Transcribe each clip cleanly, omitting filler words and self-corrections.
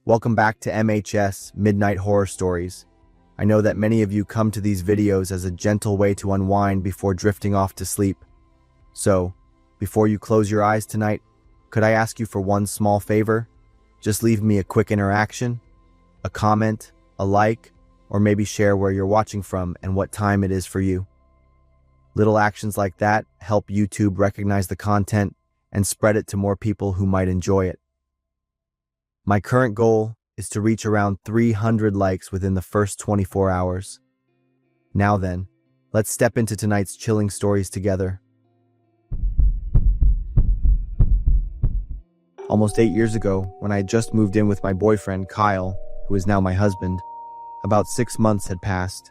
Welcome back to MHS Midnight Horror Stories. I know that many of you come to these videos as a gentle way to unwind before drifting off to sleep. So, before you close your eyes tonight, could I ask you for one small favor? Just leave me a quick interaction, a comment, a like, or maybe share where you're watching from and what time it is for you. Little actions like that help YouTube recognize the content and spread it to more people who might enjoy it. My current goal is to reach around 300 likes within the first 24 hours. Now then, let's step into tonight's chilling stories together. Almost 8 years ago, when I had just moved in with my boyfriend, Kyle, who is now my husband, about 6 months had passed.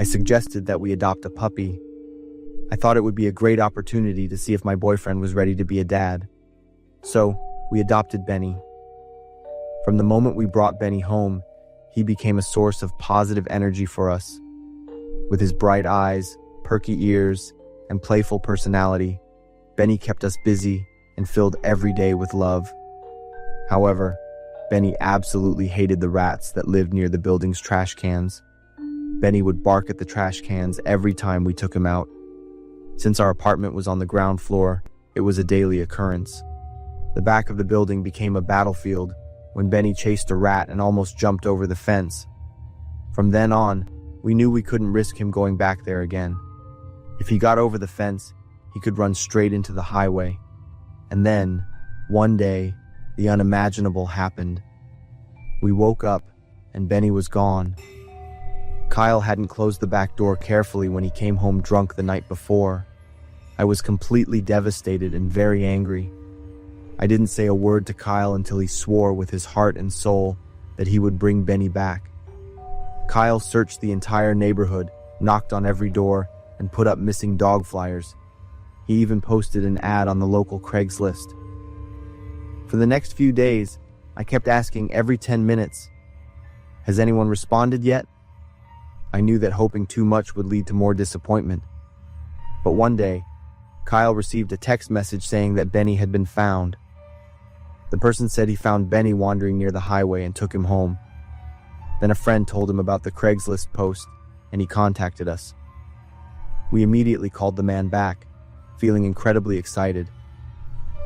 I suggested that we adopt a puppy. I thought it would be a great opportunity to see if my boyfriend was ready to be a dad. So, we adopted Benny. From the moment we brought Benny home, he became a source of positive energy for us. With his bright eyes, perky ears, and playful personality, Benny kept us busy and filled every day with love. However, Benny absolutely hated the rats that lived near the building's trash cans. Benny would bark at the trash cans every time we took him out. Since our apartment was on the ground floor, it was a daily occurrence. The back of the building became a battlefield when Benny chased a rat and almost jumped over the fence. From then on, we knew we couldn't risk him going back there again. If he got over the fence, he could run straight into the highway. And then, one day, the unimaginable happened. We woke up, and Benny was gone. Kyle hadn't closed the back door carefully when he came home drunk the night before. I was completely devastated and very angry. I didn't say a word to Kyle until he swore with his heart and soul that he would bring Benny back. Kyle searched the entire neighborhood, knocked on every door, and put up missing dog flyers. He even posted an ad on the local Craigslist. For the next few days, I kept asking every 10 minutes, "Has anyone responded yet?" I knew that hoping too much would lead to more disappointment. But one day, Kyle received a text message saying that Benny had been found. The person said he found Benny wandering near the highway and took him home. Then a friend told him about the Craigslist post, and he contacted us. We immediately called the man back, feeling incredibly excited.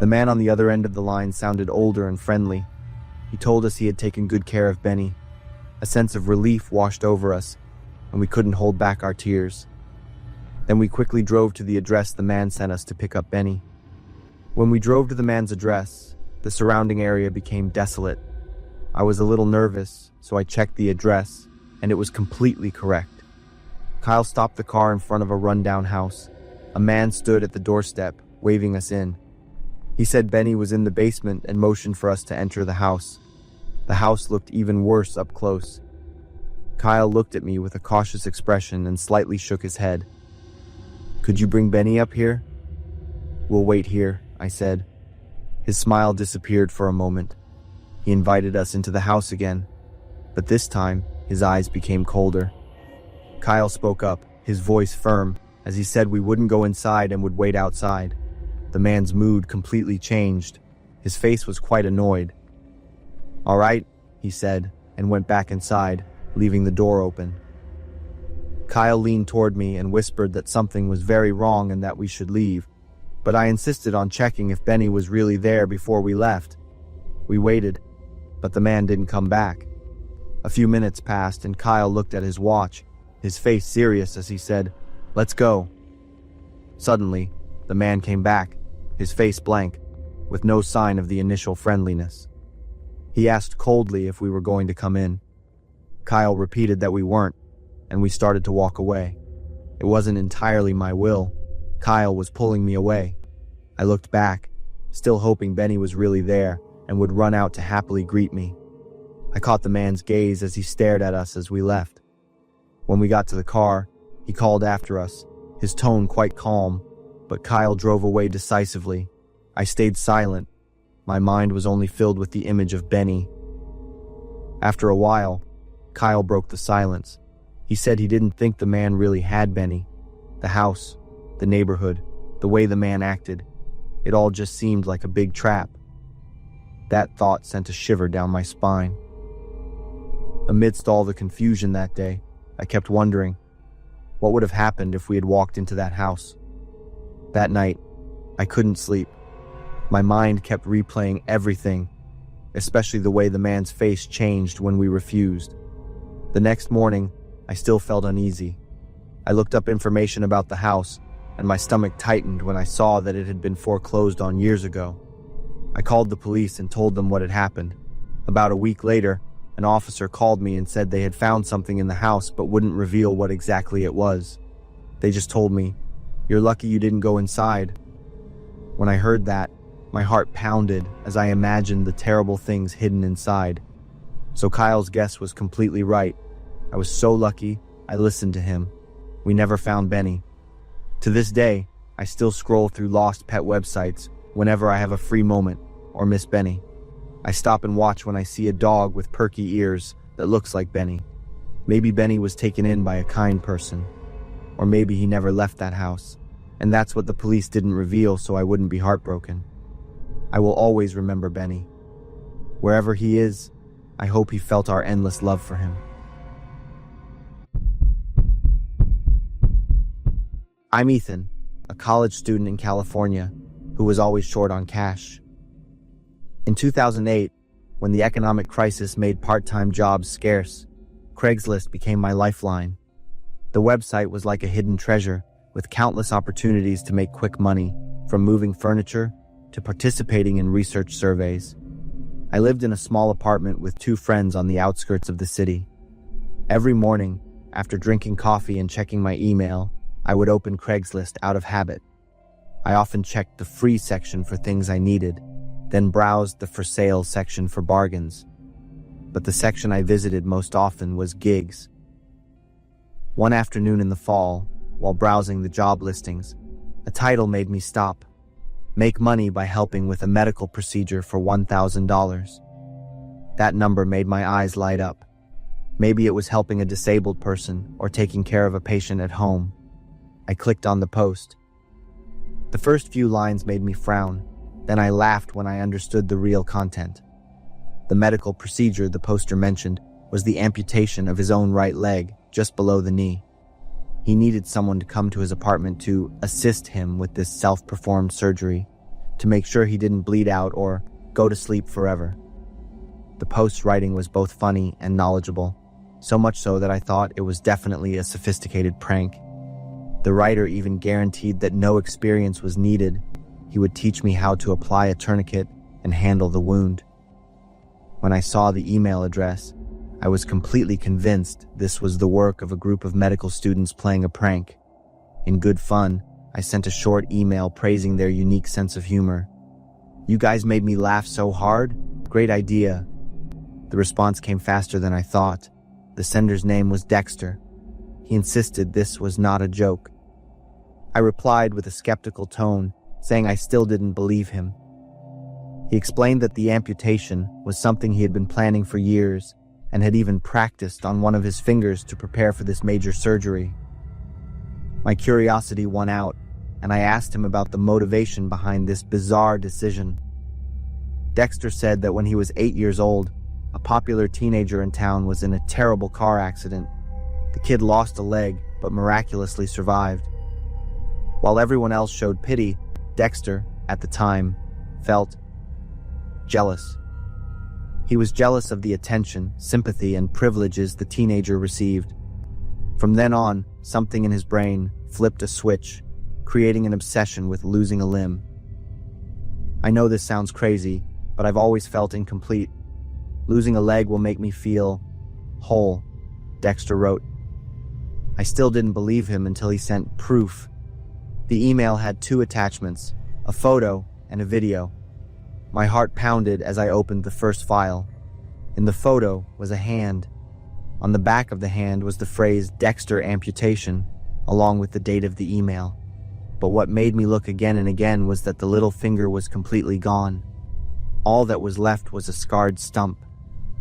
The man on the other end of the line sounded older and friendly. He told us he had taken good care of Benny. A sense of relief washed over us, and we couldn't hold back our tears. Then we quickly drove to the address the man sent us to pick up Benny. When we drove to the man's address, the surrounding area became desolate. I was a little nervous, so I checked the address, and it was completely correct. Kyle stopped the car in front of a rundown house. A man stood at the doorstep, waving us in. He said Benny was in the basement and motioned for us to enter the house. The house looked even worse up close. Kyle looked at me with a cautious expression and slightly shook his head. "Could you bring Benny up here?" "We'll wait here," I said. His smile disappeared for a moment. He invited us into the house again, but this time, his eyes became colder. Kyle spoke up, his voice firm, as he said we wouldn't go inside and would wait outside. The man's mood completely changed. His face was quite annoyed. "All right," he said, and went back inside, leaving the door open. Kyle leaned toward me and whispered that something was very wrong and that we should leave, but I insisted on checking if Benny was really there before we left. We waited, but the man didn't come back. A few minutes passed and Kyle looked at his watch, his face serious as he said, "Let's go." Suddenly, the man came back, his face blank, with no sign of the initial friendliness. He asked coldly if we were going to come in. Kyle repeated that we weren't, and we started to walk away. It wasn't entirely my will. Kyle was pulling me away. I looked back, still hoping Benny was really there and would run out to happily greet me. I caught the man's gaze as he stared at us as we left. When we got to the car, he called after us, his tone quite calm, but Kyle drove away decisively. I stayed silent. My mind was only filled with the image of Benny. After a while, Kyle broke the silence. He said he didn't think the man really had Benny. The house, the neighborhood, the way the man acted, it all just seemed like a big trap. That thought sent a shiver down my spine. Amidst all the confusion that day, I kept wondering, what would have happened if we had walked into that house? That night, I couldn't sleep. My mind kept replaying everything, especially the way the man's face changed when we refused. The next morning, I still felt uneasy. I looked up information about the house, and my stomach tightened when I saw that it had been foreclosed on years ago. I called the police and told them what had happened. About a week later, an officer called me and said they had found something in the house but wouldn't reveal what exactly it was. They just told me, "You're lucky you didn't go inside." When I heard that, my heart pounded as I imagined the terrible things hidden inside. So Kyle's guess was completely right. I was so lucky I listened to him. We never found Benny. To this day, I still scroll through lost pet websites whenever I have a free moment or miss Benny. I stop and watch when I see a dog with perky ears that looks like Benny. Maybe Benny was taken in by a kind person. Or maybe he never left that house, and that's what the police didn't reveal so I wouldn't be heartbroken. I will always remember Benny. Wherever he is, I hope he felt our endless love for him. I'm Ethan, a college student in California who was always short on cash. In 2008, when the economic crisis made part-time jobs scarce, Craigslist became my lifeline. The website was like a hidden treasure with countless opportunities to make quick money, from moving furniture to participating in research surveys. I lived in a small apartment with 2 friends on the outskirts of the city. Every morning, after drinking coffee and checking my email, I would open Craigslist out of habit. I often checked the free section for things I needed, then browsed the for sale section for bargains. But the section I visited most often was gigs. One afternoon in the fall, while browsing the job listings, a title made me stop. Make money by helping with a medical procedure for $1,000. That number made my eyes light up. Maybe it was helping a disabled person or taking care of a patient at home. I clicked on the post. The first few lines made me frown, then I laughed when I understood the real content. The medical procedure the poster mentioned was the amputation of his own right leg, just below the knee. He needed someone to come to his apartment to assist him with this self-performed surgery, to make sure he didn't bleed out or go to sleep forever. The post's writing was both funny and knowledgeable, so much so that I thought it was definitely a sophisticated prank. The writer even guaranteed that no experience was needed. He would teach me how to apply a tourniquet and handle the wound. When I saw the email address, I was completely convinced this was the work of a group of medical students playing a prank. In good fun, I sent a short email praising their unique sense of humor. "You guys made me laugh so hard. Great idea." The response came faster than I thought. The sender's name was Dexter. He insisted this was not a joke. I replied with a skeptical tone, saying I still didn't believe him. He explained that the amputation was something he had been planning for years and had even practiced on one of his fingers to prepare for this major surgery. My curiosity won out, and I asked him about the motivation behind this bizarre decision. Dexter said that when he was 8 years old, a popular teenager in town was in a terrible car accident. The kid lost a leg, but miraculously survived. While everyone else showed pity, Dexter, at the time, felt jealous. He was jealous of the attention, sympathy, and privileges the teenager received. From then on, something in his brain flipped a switch, creating an obsession with losing a limb. I know this sounds crazy, but I've always felt incomplete. Losing a leg will make me feel whole, Dexter wrote. I still didn't believe him until he sent proof. The email had 2 attachments, a photo and a video. My heart pounded as I opened the first file. In the photo was a hand. On the back of the hand was the phrase Dexter amputation, along with the date of the email. But what made me look again and again was that the little finger was completely gone. All that was left was a scarred stump.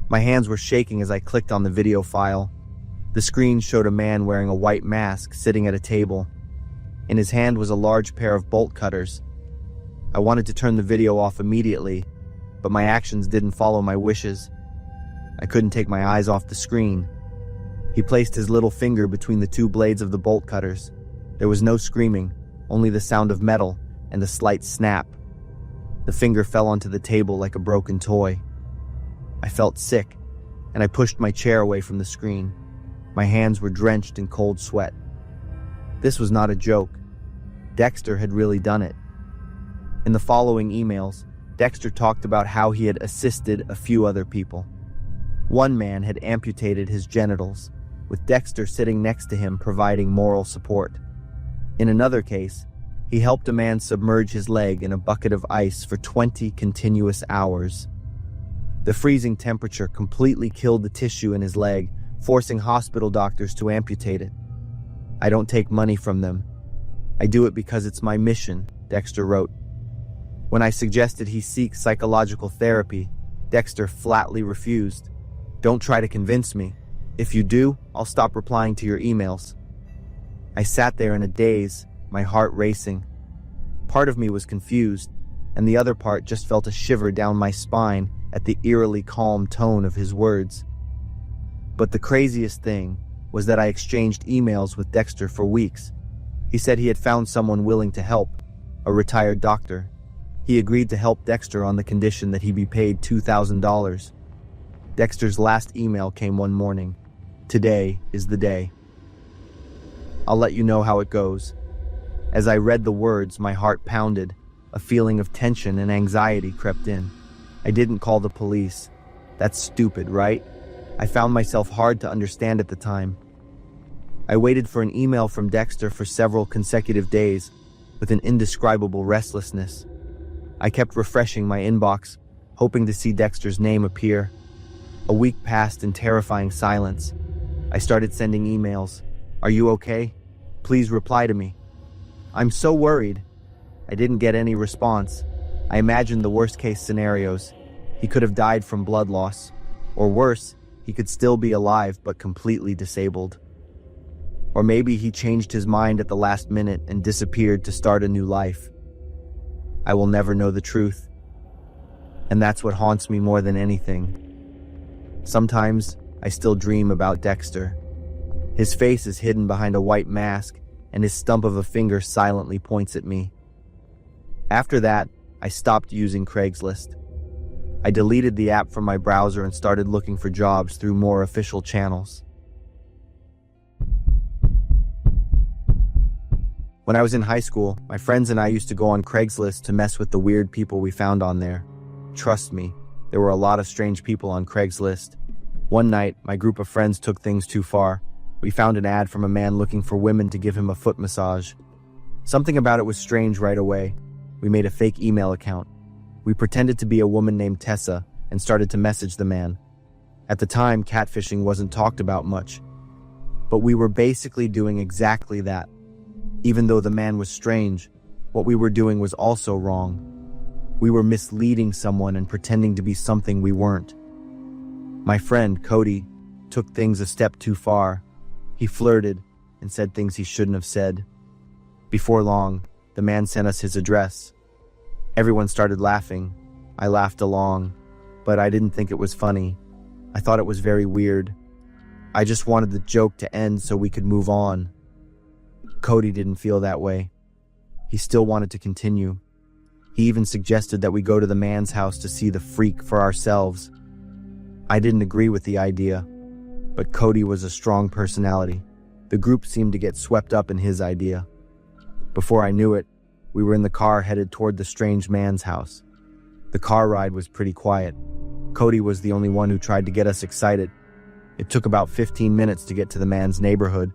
My hands were shaking as I clicked on the video file. The screen showed a man wearing a white mask sitting at a table. In his hand was a large pair of bolt cutters. I wanted to turn the video off immediately, but my actions didn't follow my wishes. I couldn't take my eyes off the screen. He placed his little finger between the two blades of the bolt cutters. There was no screaming, only the sound of metal and a slight snap. The finger fell onto the table like a broken toy. I felt sick, and I pushed my chair away from the screen. My hands were drenched in cold sweat. This was not a joke. Dexter had really done it. In the following emails, Dexter talked about how he had assisted a few other people. One man had amputated his genitals, with Dexter sitting next to him providing moral support. In another case, he helped a man submerge his leg in a bucket of ice for 20 continuous hours. The freezing temperature completely killed the tissue in his leg, forcing hospital doctors to amputate it. I don't take money from them. I do it because it's my mission, Dexter wrote. When I suggested he seek psychological therapy, Dexter flatly refused. Don't try to convince me. If you do, I'll stop replying to your emails. I sat there in a daze, my heart racing. Part of me was confused, and the other part just felt a shiver down my spine at the eerily calm tone of his words. But the craziest thing was that I exchanged emails with Dexter for weeks. He said he had found someone willing to help, a retired doctor. He agreed to help Dexter on the condition that he be paid $2,000. Dexter's last email came one morning. Today is the day. I'll let you know how it goes. As I read the words, my heart pounded. A feeling of tension and anxiety crept in. I didn't call the police. That's stupid, right? I found myself hard to understand at the time. I waited for an email from Dexter for several consecutive days, with an indescribable restlessness. I kept refreshing my inbox, hoping to see Dexter's name appear. A week passed in terrifying silence. I started sending emails. Are you okay? Please reply to me. I'm so worried. I didn't get any response. I imagined the worst-case scenarios. He could have died from blood loss. Or worse, he could still be alive but completely disabled. Or maybe he changed his mind at the last minute and disappeared to start a new life. I will never know the truth. And that's what haunts me more than anything. Sometimes, I still dream about Dexter. His face is hidden behind a white mask, and his stump of a finger silently points at me. After that, I stopped using Craigslist. I deleted the app from my browser and started looking for jobs through more official channels. When I was in high school, my friends and I used to go on Craigslist to mess with the weird people we found on there. Trust me, there were a lot of strange people on Craigslist. One night, my group of friends took things too far. We found an ad from a man looking for women to give him a foot massage. Something about it was strange right away. We made a fake email account. We pretended to be a woman named Tessa and started to message the man. At the time, catfishing wasn't talked about much, but we were basically doing exactly that. Even though the man was strange, what we were doing was also wrong. We were misleading someone and pretending to be something we weren't. My friend, Cody, took things a step too far. He flirted and said things he shouldn't have said. Before long, the man sent us his address. Everyone started laughing. I laughed along, but I didn't think it was funny. I thought it was very weird. I just wanted the joke to end so we could move on. Cody didn't feel that way. He still wanted to continue. He even suggested that we go to the man's house to see the freak for ourselves. I didn't agree with the idea, but Cody was a strong personality. The group seemed to get swept up in his idea. Before I knew it, we were in the car headed toward the strange man's house. The car ride was pretty quiet. Cody was the only one who tried to get us excited. It took about 15 minutes to get to the man's neighborhood.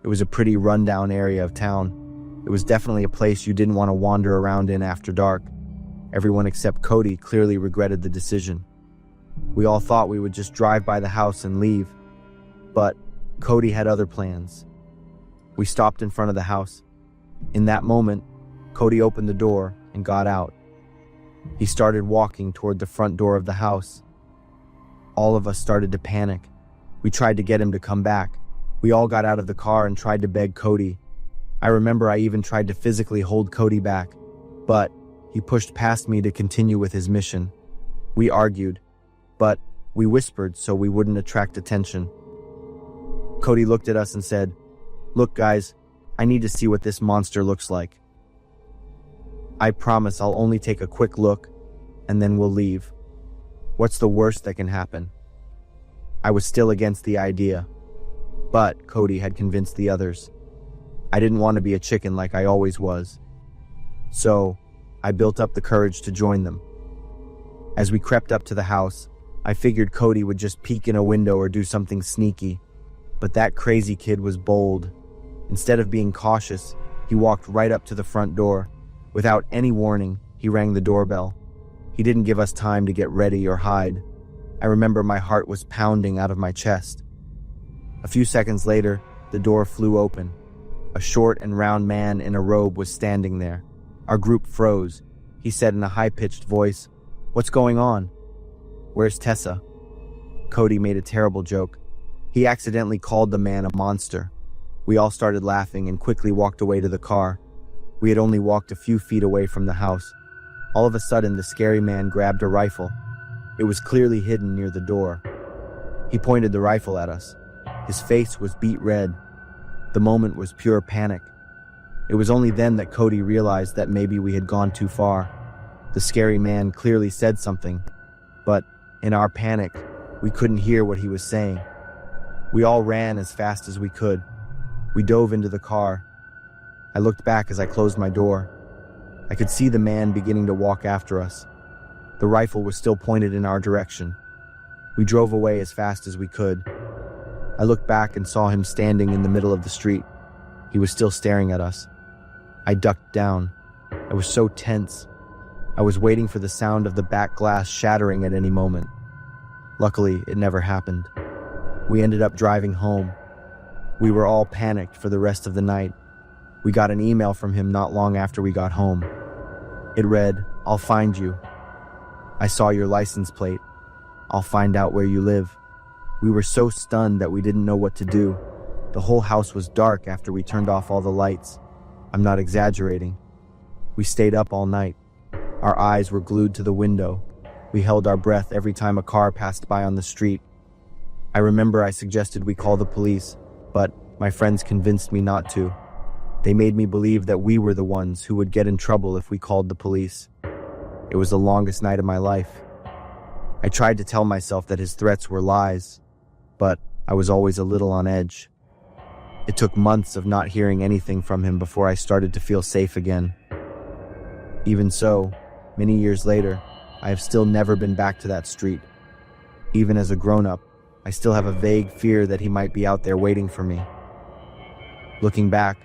It was a pretty rundown area of town. It was definitely a place you didn't want to wander around in after dark. Everyone except Cody clearly regretted the decision. We all thought we would just drive by the house and leave, but Cody had other plans. We stopped in front of the house. In that moment, Cody opened the door and got out. He started walking toward the front door of the house. All of us started to panic. We tried to get him to come back. We all got out of the car and tried to beg Cody. I remember I even tried to physically hold Cody back, but he pushed past me to continue with his mission. We argued, but we whispered so we wouldn't attract attention. Cody looked at us and said, "Look, guys, I need to see what this monster looks like. I promise I'll only take a quick look, and then we'll leave. What's the worst that can happen?" I was still against the idea, but Cody had convinced the others. I didn't want to be a chicken like I always was. So, I built up the courage to join them. As we crept up to the house, I figured Cody would just peek in a window or do something sneaky. But that crazy kid was bold. Instead of being cautious, he walked right up to the front door. Without any warning, he rang the doorbell. He didn't give us time to get ready or hide. I remember my heart was pounding out of my chest. A few seconds later, the door flew open. A short and round man in a robe was standing there. Our group froze. He said in a high-pitched voice, "What's going on?" "Where's Tessa?" Cody made a terrible joke. He accidentally called the man a monster. We all started laughing and quickly walked away to the car. We had only walked a few feet away from the house. All of a sudden, the scary man grabbed a rifle. It was clearly hidden near the door. He pointed the rifle at us. His face was beet red. The moment was pure panic. It was only then that Cody realized that maybe we had gone too far. The scary man clearly said something, but in our panic, we couldn't hear what he was saying. We all ran as fast as we could. We dove into the car. I looked back as I closed my door. I could see the man beginning to walk after us. The rifle was still pointed in our direction. We drove away as fast as we could. I looked back and saw him standing in the middle of the street. He was still staring at us. I ducked down. I was so tense. I was waiting for the sound of the back glass shattering at any moment. Luckily, it never happened. We ended up driving home. We were all panicked for the rest of the night. We got an email from him not long after we got home. It read, "I'll find you. I saw your license plate. I'll find out where you live." We were so stunned that we didn't know what to do. The whole house was dark after we turned off all the lights. I'm not exaggerating. We stayed up all night. Our eyes were glued to the window. We held our breath every time a car passed by on the street. I remember I suggested we call the police, but my friends convinced me not to. They made me believe that we were the ones who would get in trouble if we called the police. It was the longest night of my life. I tried to tell myself that his threats were lies, but I was always a little on edge. It took months of not hearing anything from him before I started to feel safe again. Even so, many years later, I have still never been back to that street. Even as a grown-up, I still have a vague fear that he might be out there waiting for me. Looking back,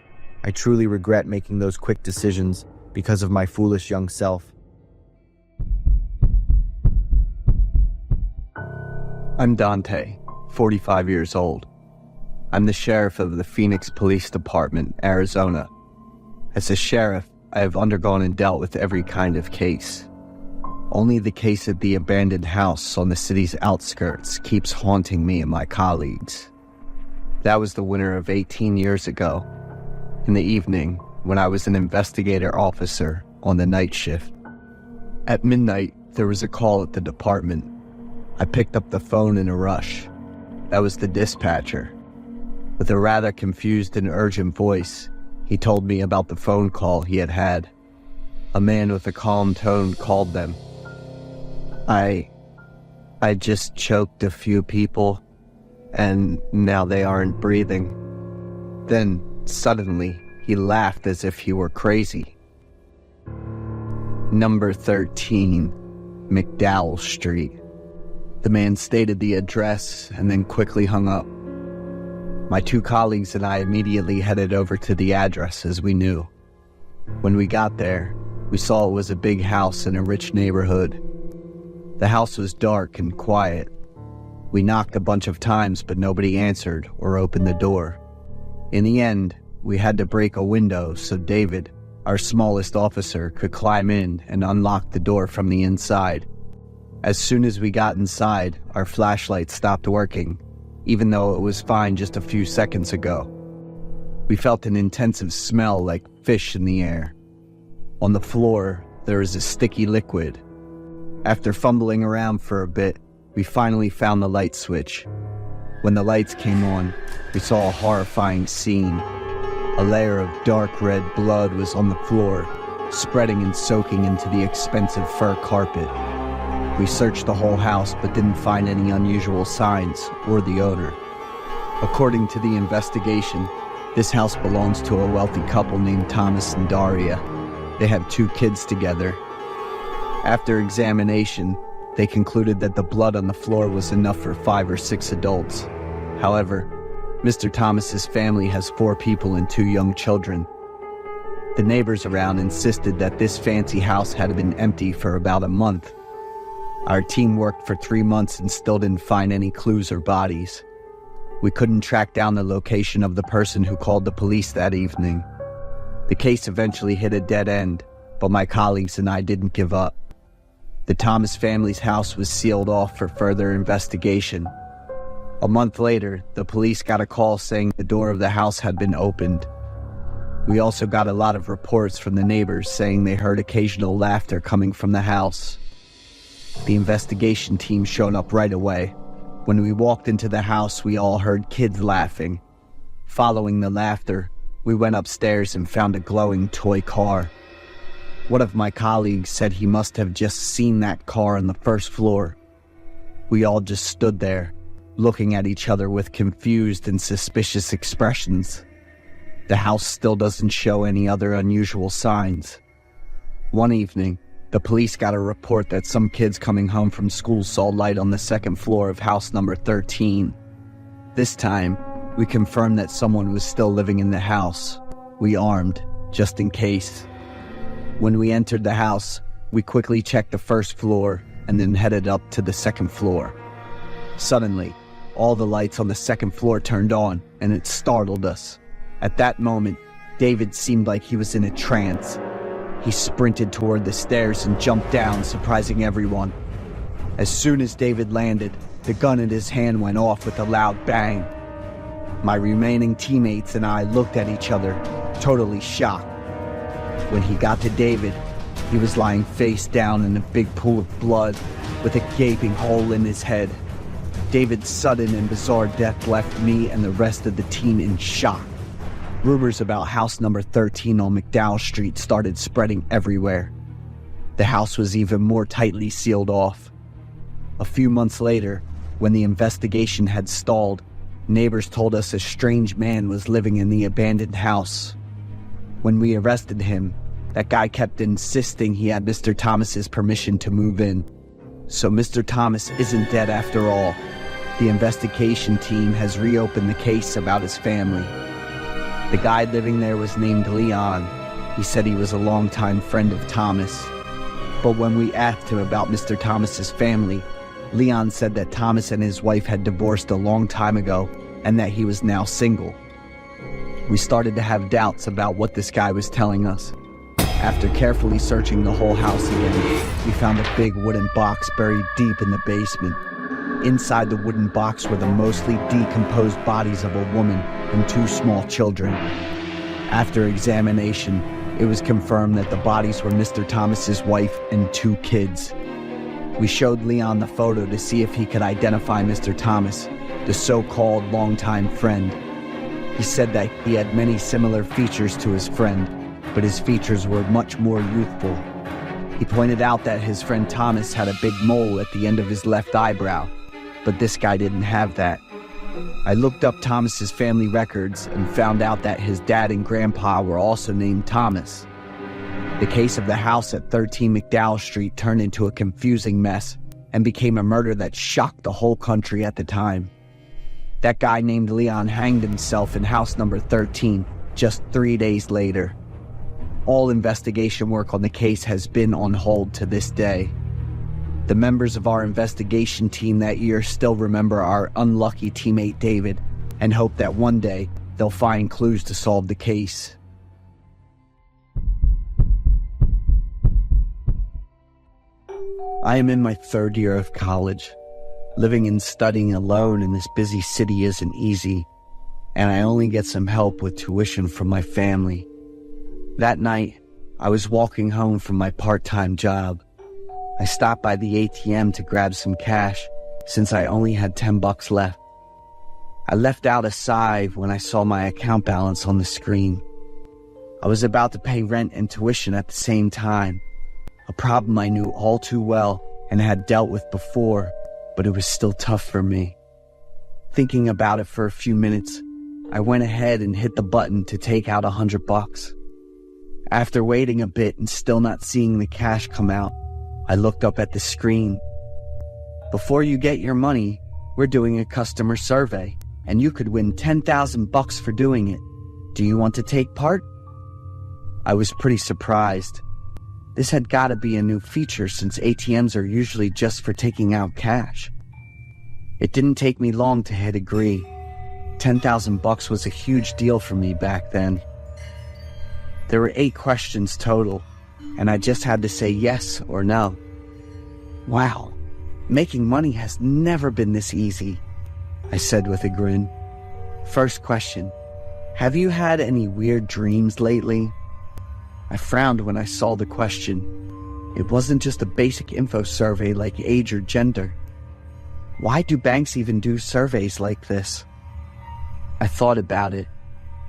I truly regret making those quick decisions because of my foolish young self. I'm Dante, 45 years old. I'm the sheriff of the Phoenix Police Department, Arizona. As a sheriff, I have undergone and dealt with every kind of case. Only the case of the abandoned house on the city's outskirts keeps haunting me and my colleagues. That was the winter of 18 years ago, in the evening when I was an investigator officer on the night shift. At midnight, there was a call at the department. I picked up the phone in a rush. That was the dispatcher. With a rather confused and urgent voice, he told me about the phone call he had had. A man with a calm tone called them. I just choked a few people, and now they aren't breathing. Then, suddenly, he laughed as if he were crazy. Number 13, McDowell Street. The man stated the address and then quickly hung up. My two colleagues and I immediately headed over to the address as we knew. When we got there, we saw it was a big house in a rich neighborhood. The house was dark and quiet. We knocked a bunch of times, but nobody answered or opened the door. In the end, we had to break a window so David, our smallest officer, could climb in and unlock the door from the inside. As soon as we got inside, our flashlight stopped working, even though it was fine just a few seconds ago. We felt an intensive smell like fish in the air. On the floor, there was a sticky liquid. After fumbling around for a bit, we finally found the light switch. When the lights came on, we saw a horrifying scene. A layer of dark red blood was on the floor, spreading and soaking into the expensive fur carpet. We searched the whole house but didn't find any unusual signs or the odor. According to the investigation, this house belongs to a wealthy couple named Thomas and Daria. They have 2 kids together. After examination, they concluded that the blood on the floor was enough for 5 or 6 adults. However, Mr. Thomas's family has 4 people and 2 young children. The neighbors around insisted that this fancy house had been empty for about a month. Our team worked for 3 months and still didn't find any clues or bodies. We couldn't track down the location of the person who called the police that evening. The case eventually hit a dead end, but my colleagues and I didn't give up. The Thomas family's house was sealed off for further investigation. A month later, the police got a call saying the door of the house had been opened. We also got a lot of reports from the neighbors saying they heard occasional laughter coming from the house. The investigation team showed up right away. When we walked into the house, we all heard kids laughing. Following the laughter, we went upstairs and found a glowing toy car. One of my colleagues said he must have just seen that car on the first floor. We all just stood there, looking at each other with confused and suspicious expressions. The house still doesn't show any other unusual signs. One evening, the police got a report that some kids coming home from school saw light on the 2nd floor of house number 13. This time, we confirmed that someone was still living in the house. We armed, just in case. When we entered the house, we quickly checked the 1st floor and then headed up to the 2nd floor. Suddenly, all the lights on the 2nd floor turned on, and it startled us. At that moment, David seemed like he was in a trance. He sprinted toward the stairs and jumped down, surprising everyone. As soon as David landed, the gun in his hand went off with a loud bang. My remaining teammates and I looked at each other, totally shocked. When he got to David, he was lying face down in a big pool of blood, with a gaping hole in his head. David's sudden and bizarre death left me and the rest of the team in shock. Rumors about house number 13 on McDowell Street started spreading everywhere. The house was even more tightly sealed off. A few months later, when the investigation had stalled, neighbors told us a strange man was living in the abandoned house. When we arrested him, that guy kept insisting he had Mr. Thomas's permission to move in. So Mr. Thomas isn't dead after all. The investigation team has reopened the case about his family. The guy living there was named Leon. He said he was a longtime friend of Thomas. But when we asked him about Mr. Thomas's family, Leon said that Thomas and his wife had divorced a long time ago and that he was now single. We started to have doubts about what this guy was telling us. After carefully searching the whole house again, we found a big wooden box buried deep in the basement. Inside the wooden box were the mostly decomposed bodies of a woman and 2 small children. After examination, it was confirmed that the bodies were Mr. Thomas's wife and 2 kids. We showed Leon the photo to see if he could identify Mr. Thomas, the so-called longtime friend. He said that he had many similar features to his friend, but his features were much more youthful. He pointed out that his friend Thomas had a big mole at the end of his left eyebrow, but this guy didn't have that. I looked up Thomas's family records and found out that his dad and grandpa were also named Thomas. The case of the house at 13 McDowell Street turned into a confusing mess and became a murder that shocked the whole country at the time. That guy named Leon hanged himself in house number 13 just 3 days later. All investigation work on the case has been on hold to this day. The members of our investigation team that year still remember our unlucky teammate David and hope that one day they'll find clues to solve the case. I am in my 3rd year of college. Living and studying alone in this busy city isn't easy, and I only get some help with tuition from my family. That night, I was walking home from my part-time job. I stopped by the ATM to grab some cash since I only had $10 left. I left out a sigh when I saw my account balance on the screen. I was about to pay rent and tuition at the same time, a problem I knew all too well and had dealt with before, but it was still tough for me. Thinking about it for a few minutes, I went ahead and hit the button to take out $100. After waiting a bit and still not seeing the cash come out, I looked up at the screen. Before you get your money, we're doing a customer survey, and you could win $10,000 for doing it. Do you want to take part? I was pretty surprised. This had got to be a new feature since ATMs are usually just for taking out cash. It didn't take me long to hit agree. $10,000 was a huge deal for me back then. There were 8 questions total, and I just had to say yes or no. Wow, making money has never been this easy, I said with a grin. First question, have you had any weird dreams lately? I frowned when I saw the question. It wasn't just a basic info survey like age or gender. Why do banks even do surveys like this? I thought about it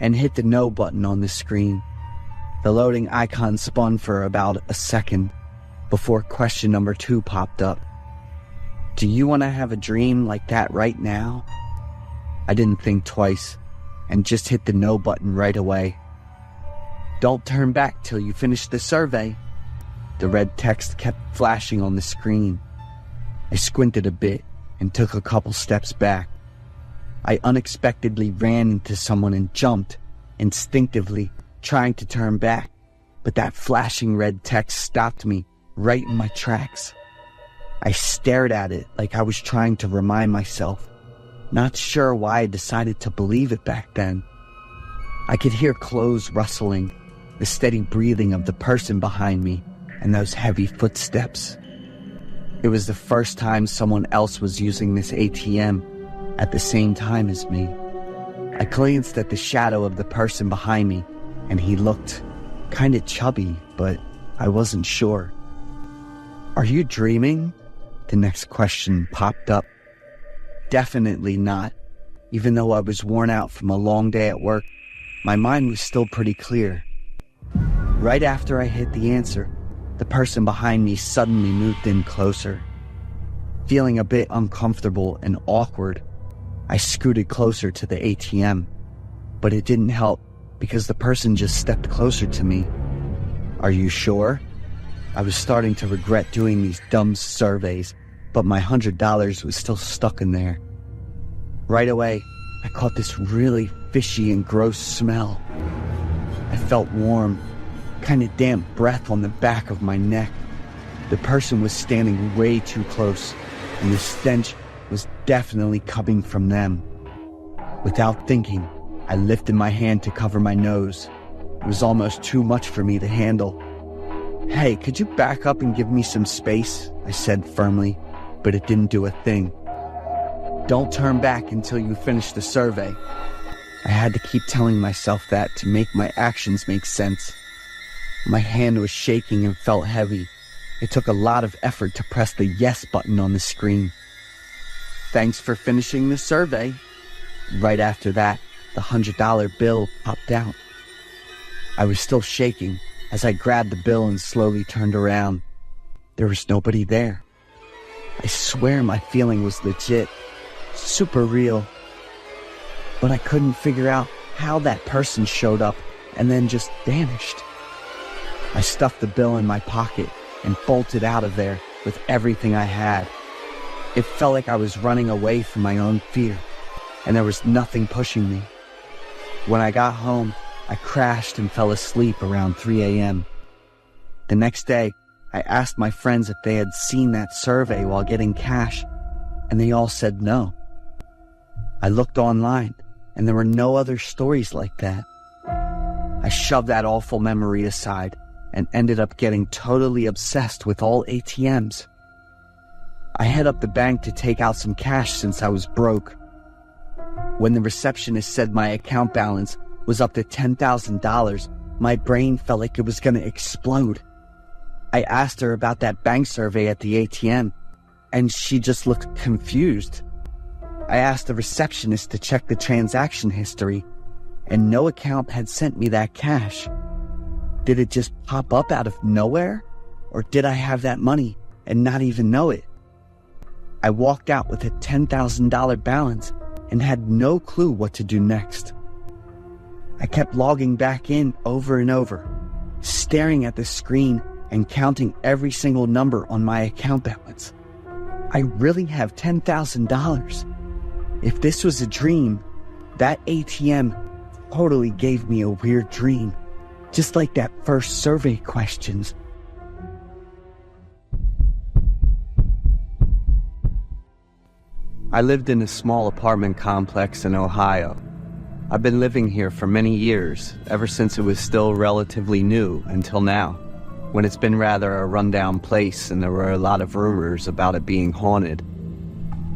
and hit the no button on the screen. The loading icon spun for about a second before question number 2 popped up. Do you want to have a dream like that right now? I didn't think twice and just hit the no button right away. Don't turn back till you finish the survey. The red text kept flashing on the screen. I squinted a bit and took a couple steps back. I unexpectedly ran into someone and jumped, instinctively trying to turn back, but that flashing red text stopped me right in my tracks. I stared at it like I was trying to remind myself, not sure why I decided to believe it back then. I could hear clothes rustling, the steady breathing of the person behind me, and those heavy footsteps. It was the first time someone else was using this ATM at the same time as me. I glanced at the shadow of the person behind me, and he looked kinda chubby, but I wasn't sure. Are you dreaming? The next question popped up. Definitely not. Even though I was worn out from a long day at work, my mind was still pretty clear. Right after I hit the answer, the person behind me suddenly moved in closer. Feeling a bit uncomfortable and awkward, I scooted closer to the ATM, but it didn't help because the person just stepped closer to me. Are you sure? I was starting to regret doing these dumb surveys, but my $100 was still stuck in there. Right away, I caught this really fishy and gross smell. I felt warm, kind of damp breath on the back of my neck. The person was standing way too close, and the stench was definitely coming from them. Without thinking, I lifted my hand to cover my nose. It was almost too much for me to handle. Hey, could you back up and give me some space? I said firmly, but it didn't do a thing. Don't turn back until you finish the survey. I had to keep telling myself that to make my actions make sense. My hand was shaking and felt heavy. It took a lot of effort to press the yes button on the screen. Thanks for finishing the survey. Right after that, the $100 bill popped out. I was still shaking as I grabbed the bill and slowly turned around. There was nobody there. I swear my feeling was legit, super real. But I couldn't figure out how that person showed up and then just vanished. I stuffed the bill in my pocket and bolted out of there with everything I had. It felt like I was running away from my own fear, and there was nothing pushing me. When I got home, I crashed and fell asleep around 3 a.m. The next day, I asked my friends if they had seen that survey while getting cash, and they all said no. I looked online, and there were no other stories like that. I shoved that awful memory aside and ended up getting totally obsessed with all ATMs. I hit up the bank to take out some cash since I was broke. When the receptionist said my account balance was up to $10,000, my brain felt like it was going to explode. I asked her about that bank survey at the ATM, and she just looked confused. I asked the receptionist to check the transaction history, and no account had sent me that cash. Did it just pop up out of nowhere? Or did I have that money and not even know it? I walked out with a $10,000 balance and had no clue what to do next. I kept logging back in over and over, staring at the screen and counting every single number on my account balance. I really have $10,000. If this was a dream, that ATM totally gave me a weird dream, just like that first survey questions. I lived in a small apartment complex in Ohio. I've been living here for many years, ever since it was still relatively new until now, when it's been rather a rundown place and there were a lot of rumors about it being haunted.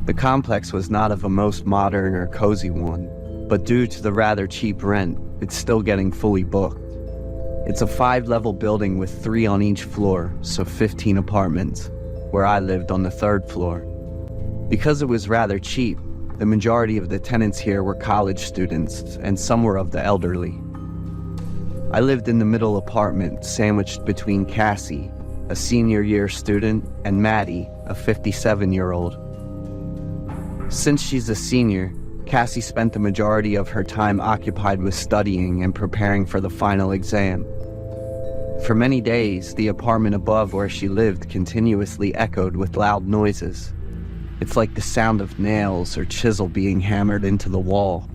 The complex was not of a most modern or cozy one, but due to the rather cheap rent, it's still getting fully booked. It's a 5-level building with 3 on each floor, so 15 apartments, where I lived on the 3rd floor. Because it was rather cheap, the majority of the tenants here were college students, and some were of the elderly. I lived in the middle apartment, sandwiched between Cassie, a senior year student, and Maddie, a 57-year-old. Since she's a senior, Cassie spent the majority of her time occupied with studying and preparing for the final exam. For many days, the apartment above where she lived continuously echoed with loud noises. It's like the sound of nails or chisel being hammered into the wall.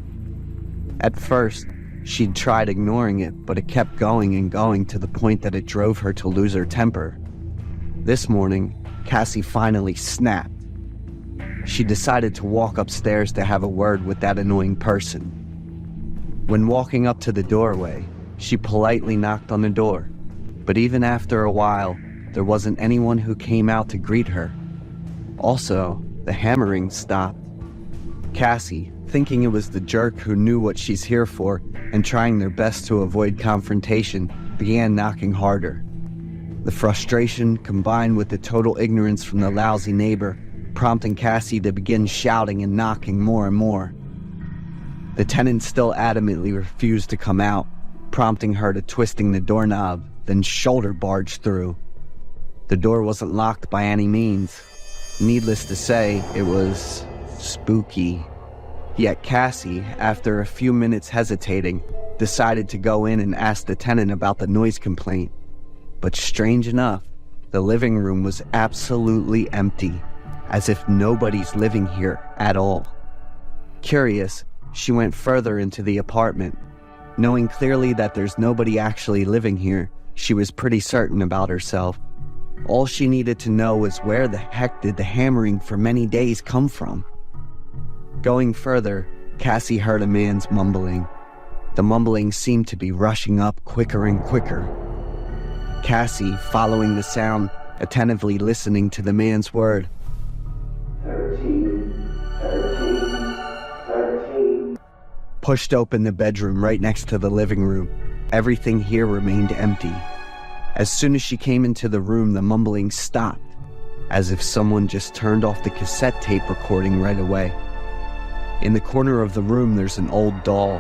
At first, she'd tried ignoring it, but it kept going and going to the point that it drove her to lose her temper. This morning, Cassie finally snapped. She decided to walk upstairs to have a word with that annoying person. When walking up to the doorway, she politely knocked on the door, but even after a while, there wasn't anyone who came out to greet her. Also, the hammering stopped. Cassie, thinking it was the jerk who knew what she's here for and trying their best to avoid confrontation, began knocking harder. The frustration, combined with the total ignorance from the lousy neighbor, prompting Cassie to begin shouting and knocking more and more. The tenant still adamantly refused to come out, prompting her to twisting the doorknob, then shoulder barge through. The door wasn't locked by any means. Needless to say, it was spooky. Yet Cassie, after a few minutes hesitating, decided to go in and ask the tenant about the noise complaint. But strange enough, the living room was absolutely empty, as if nobody's living here at all. Curious, she went further into the apartment. Knowing clearly that there's nobody actually living here, she was pretty certain about herself. All she needed to know was where the heck did the hammering for many days come from? Going further, Cassie heard a man's mumbling. The mumbling seemed to be rushing up quicker and quicker. Cassie, following the sound, attentively listening to the man's word. 13. Pushed open the bedroom right next to the living room. Everything here remained empty. As soon as she came into the room, the mumbling stopped, as if someone just turned off the cassette tape recording right away. In the corner of the room, there's an old doll.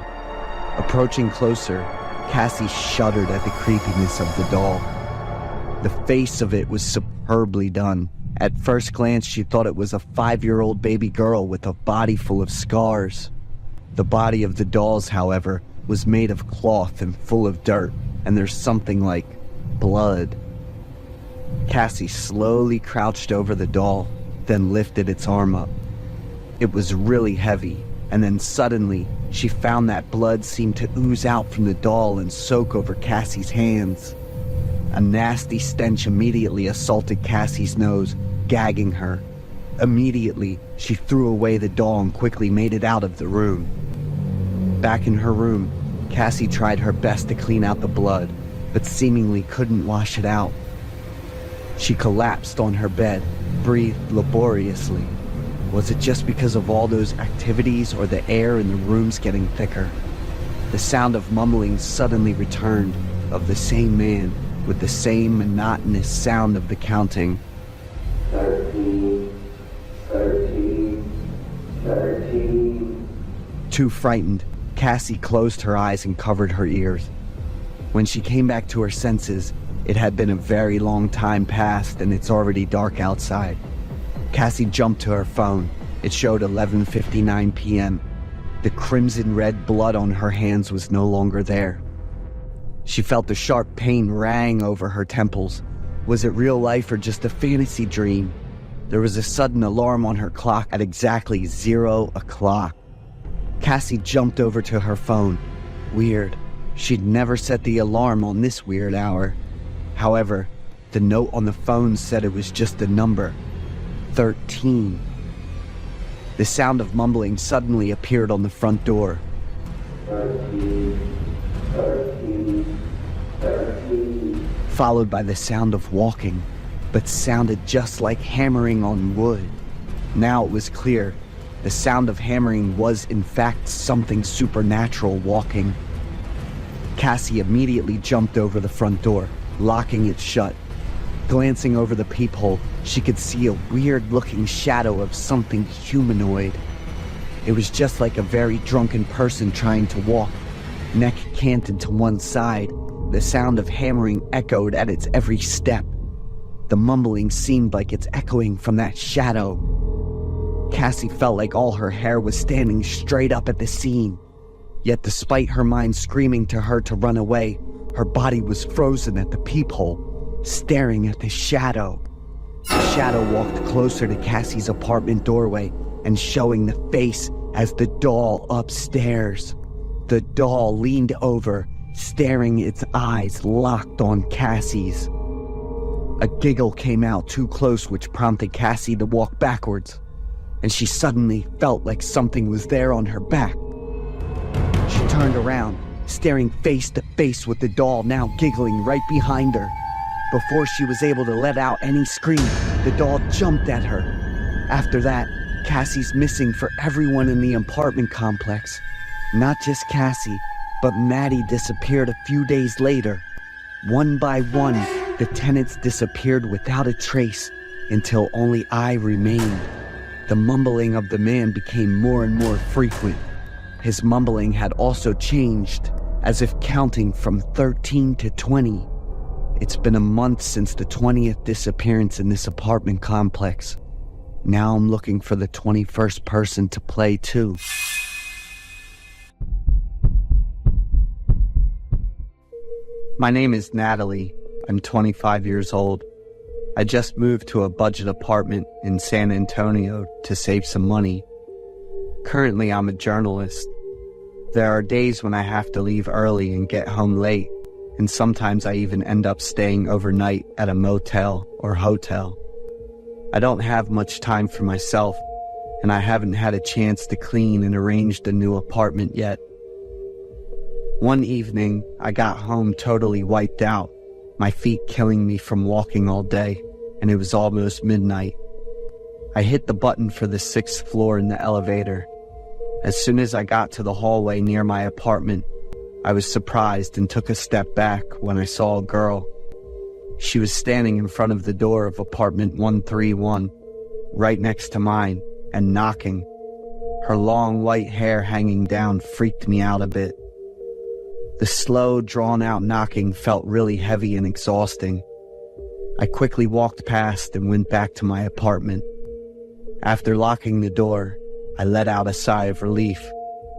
Approaching closer, Cassie shuddered at the creepiness of the doll. The face of it was superbly done. At first glance, she thought it was a 5-year-old baby girl with a body full of scars. The body of the dolls, however, was made of cloth and full of dirt, and there's something like blood. Cassie slowly crouched over the doll, then lifted its arm up. It was really heavy, and then suddenly, she found that blood seemed to ooze out from the doll and soak over Cassie's hands. A nasty stench immediately assaulted Cassie's nose, gagging her. Immediately, she threw away the doll and quickly made it out of the room. Back in her room, Cassie tried her best to clean out the blood, but seemingly couldn't wash it out. She collapsed on her bed, breathed laboriously. Was it just because of all those activities or the air in the rooms getting thicker? The sound of mumbling suddenly returned, of the same man, with the same monotonous sound of the counting. 13, 13, 13. Too frightened, Cassie closed her eyes and covered her ears. When she came back to her senses, it had been a very long time past and it's already dark outside. Cassie jumped to her phone. It showed 11:59 p.m. The crimson red blood on her hands was no longer there. She felt a sharp pain rang over her temples. Was it real life or just a fantasy dream? There was a sudden alarm on her clock at exactly 0 o'clock. Cassie jumped over to her phone. Weird. She'd never set the alarm on this weird hour. However, the note on the phone said it was just a number. 13. The sound of mumbling suddenly appeared on the front door. 13, 13, 13. Followed by the sound of walking, but sounded just like hammering on wood. Now it was clear. The sound of hammering was in fact something supernatural walking. Cassie immediately jumped over the front door, locking it shut. Glancing over the peephole, she could see a weird-looking shadow of something humanoid. It was just like a very drunken person trying to walk, neck canted to one side. The sound of hammering echoed at its every step. The mumbling seemed like it's echoing from that shadow. Cassie felt like all her hair was standing straight up at the scene. Yet despite her mind screaming to her to run away, her body was frozen at the peephole, staring at the shadow. The shadow walked closer to Cassie's apartment doorway and showing the face as the doll upstairs. The doll leaned over, staring, its eyes locked on Cassie's. A giggle came out too close, which prompted Cassie to walk backwards, and she suddenly felt like something was there on her back. She turned around, staring face to face with the doll now giggling right behind her. Before she was able to let out any scream, the doll jumped at her. After that, Cassie's missing for everyone in the apartment complex. Not just Cassie, but Maddie disappeared a few days later. One by one, the tenants disappeared without a trace until only I remained. The mumbling of the man became more and more frequent. His mumbling had also changed, as if counting from 13 to 20. It's been a month since the 20th disappearance in this apartment complex. Now I'm looking for the 21st person to play too. My name is Natalie. I'm 25 years old. I just moved to a budget apartment in San Antonio to save some money. Currently, I'm a journalist. There are days when I have to leave early and get home late, and sometimes I even end up staying overnight at a motel or hotel. I don't have much time for myself, and I haven't had a chance to clean and arrange the new apartment yet. One evening, I got home totally wiped out, my feet killing me from walking all day, and it was almost midnight. I hit the button for the 6th floor in the elevator. As soon as I got to the hallway near my apartment, I was surprised and took a step back when I saw a girl. She was standing in front of the door of apartment 131, right next to mine, and knocking. Her long white hair hanging down freaked me out a bit. The slow, drawn-out knocking felt really heavy and exhausting. I quickly walked past and went back to my apartment. After locking the door, I let out a sigh of relief,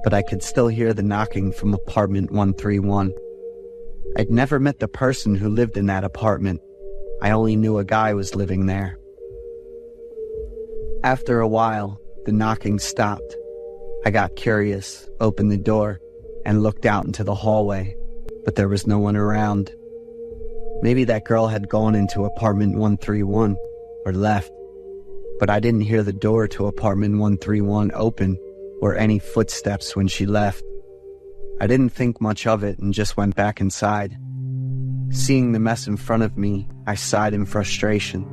but I could still hear the knocking from apartment 131. I'd never met the person who lived in that apartment. I only knew a guy was living there. After a while, the knocking stopped. I got curious, opened the door, and looked out into the hallway, but there was no one around. Maybe that girl had gone into apartment 131 or left, but I didn't hear the door to apartment 131 open or any footsteps when she left. I didn't think much of it and just went back inside. Seeing the mess in front of me, I sighed in frustration.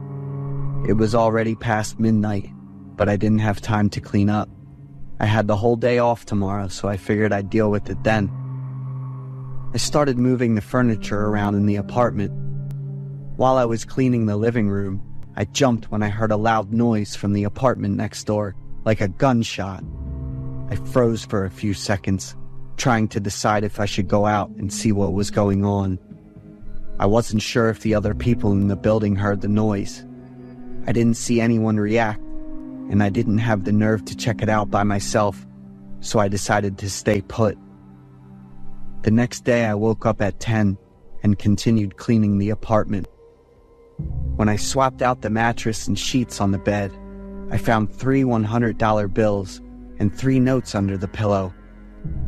It was already past midnight, but I didn't have time to clean up. I had the whole day off tomorrow, so I figured I'd deal with it then. I started moving the furniture around in the apartment. While I was cleaning the living room, I jumped when I heard a loud noise from the apartment next door, like a gunshot. I froze for a few seconds, trying to decide if I should go out and see what was going on. I wasn't sure if the other people in the building heard the noise. I didn't see anyone react, and I didn't have the nerve to check it out by myself, so I decided to stay put. The next day I woke up at 10 and continued cleaning the apartment. When I swapped out the mattress and sheets on the bed, I found 3 $100 bills and 3 notes under the pillow.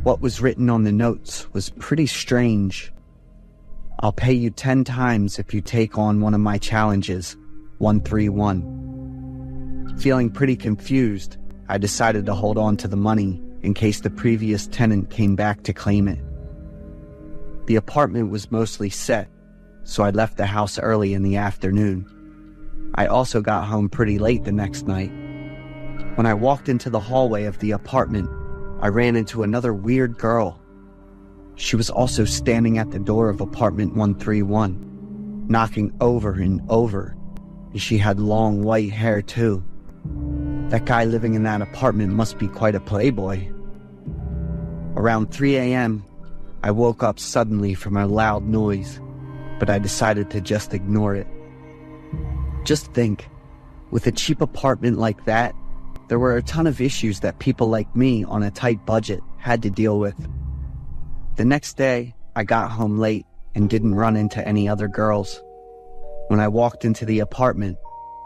What was written on the notes was pretty strange. "I'll pay you 10 times if you take on one of my challenges, 131. Feeling pretty confused, I decided to hold on to the money in case the previous tenant came back to claim it. The apartment was mostly set, so I left the house early in the afternoon. I also got home pretty late the next night. When I walked into the hallway of the apartment, I ran into another weird girl. She was also standing at the door of apartment 131, knocking over and over, and she had long white hair too. That guy living in that apartment must be quite a playboy. Around 3 a.m., I woke up suddenly from a loud noise, but I decided to just ignore it. Just think, with a cheap apartment like that, there were a ton of issues that people like me on a tight budget had to deal with. The next day, I got home late and didn't run into any other girls. When I walked into the apartment,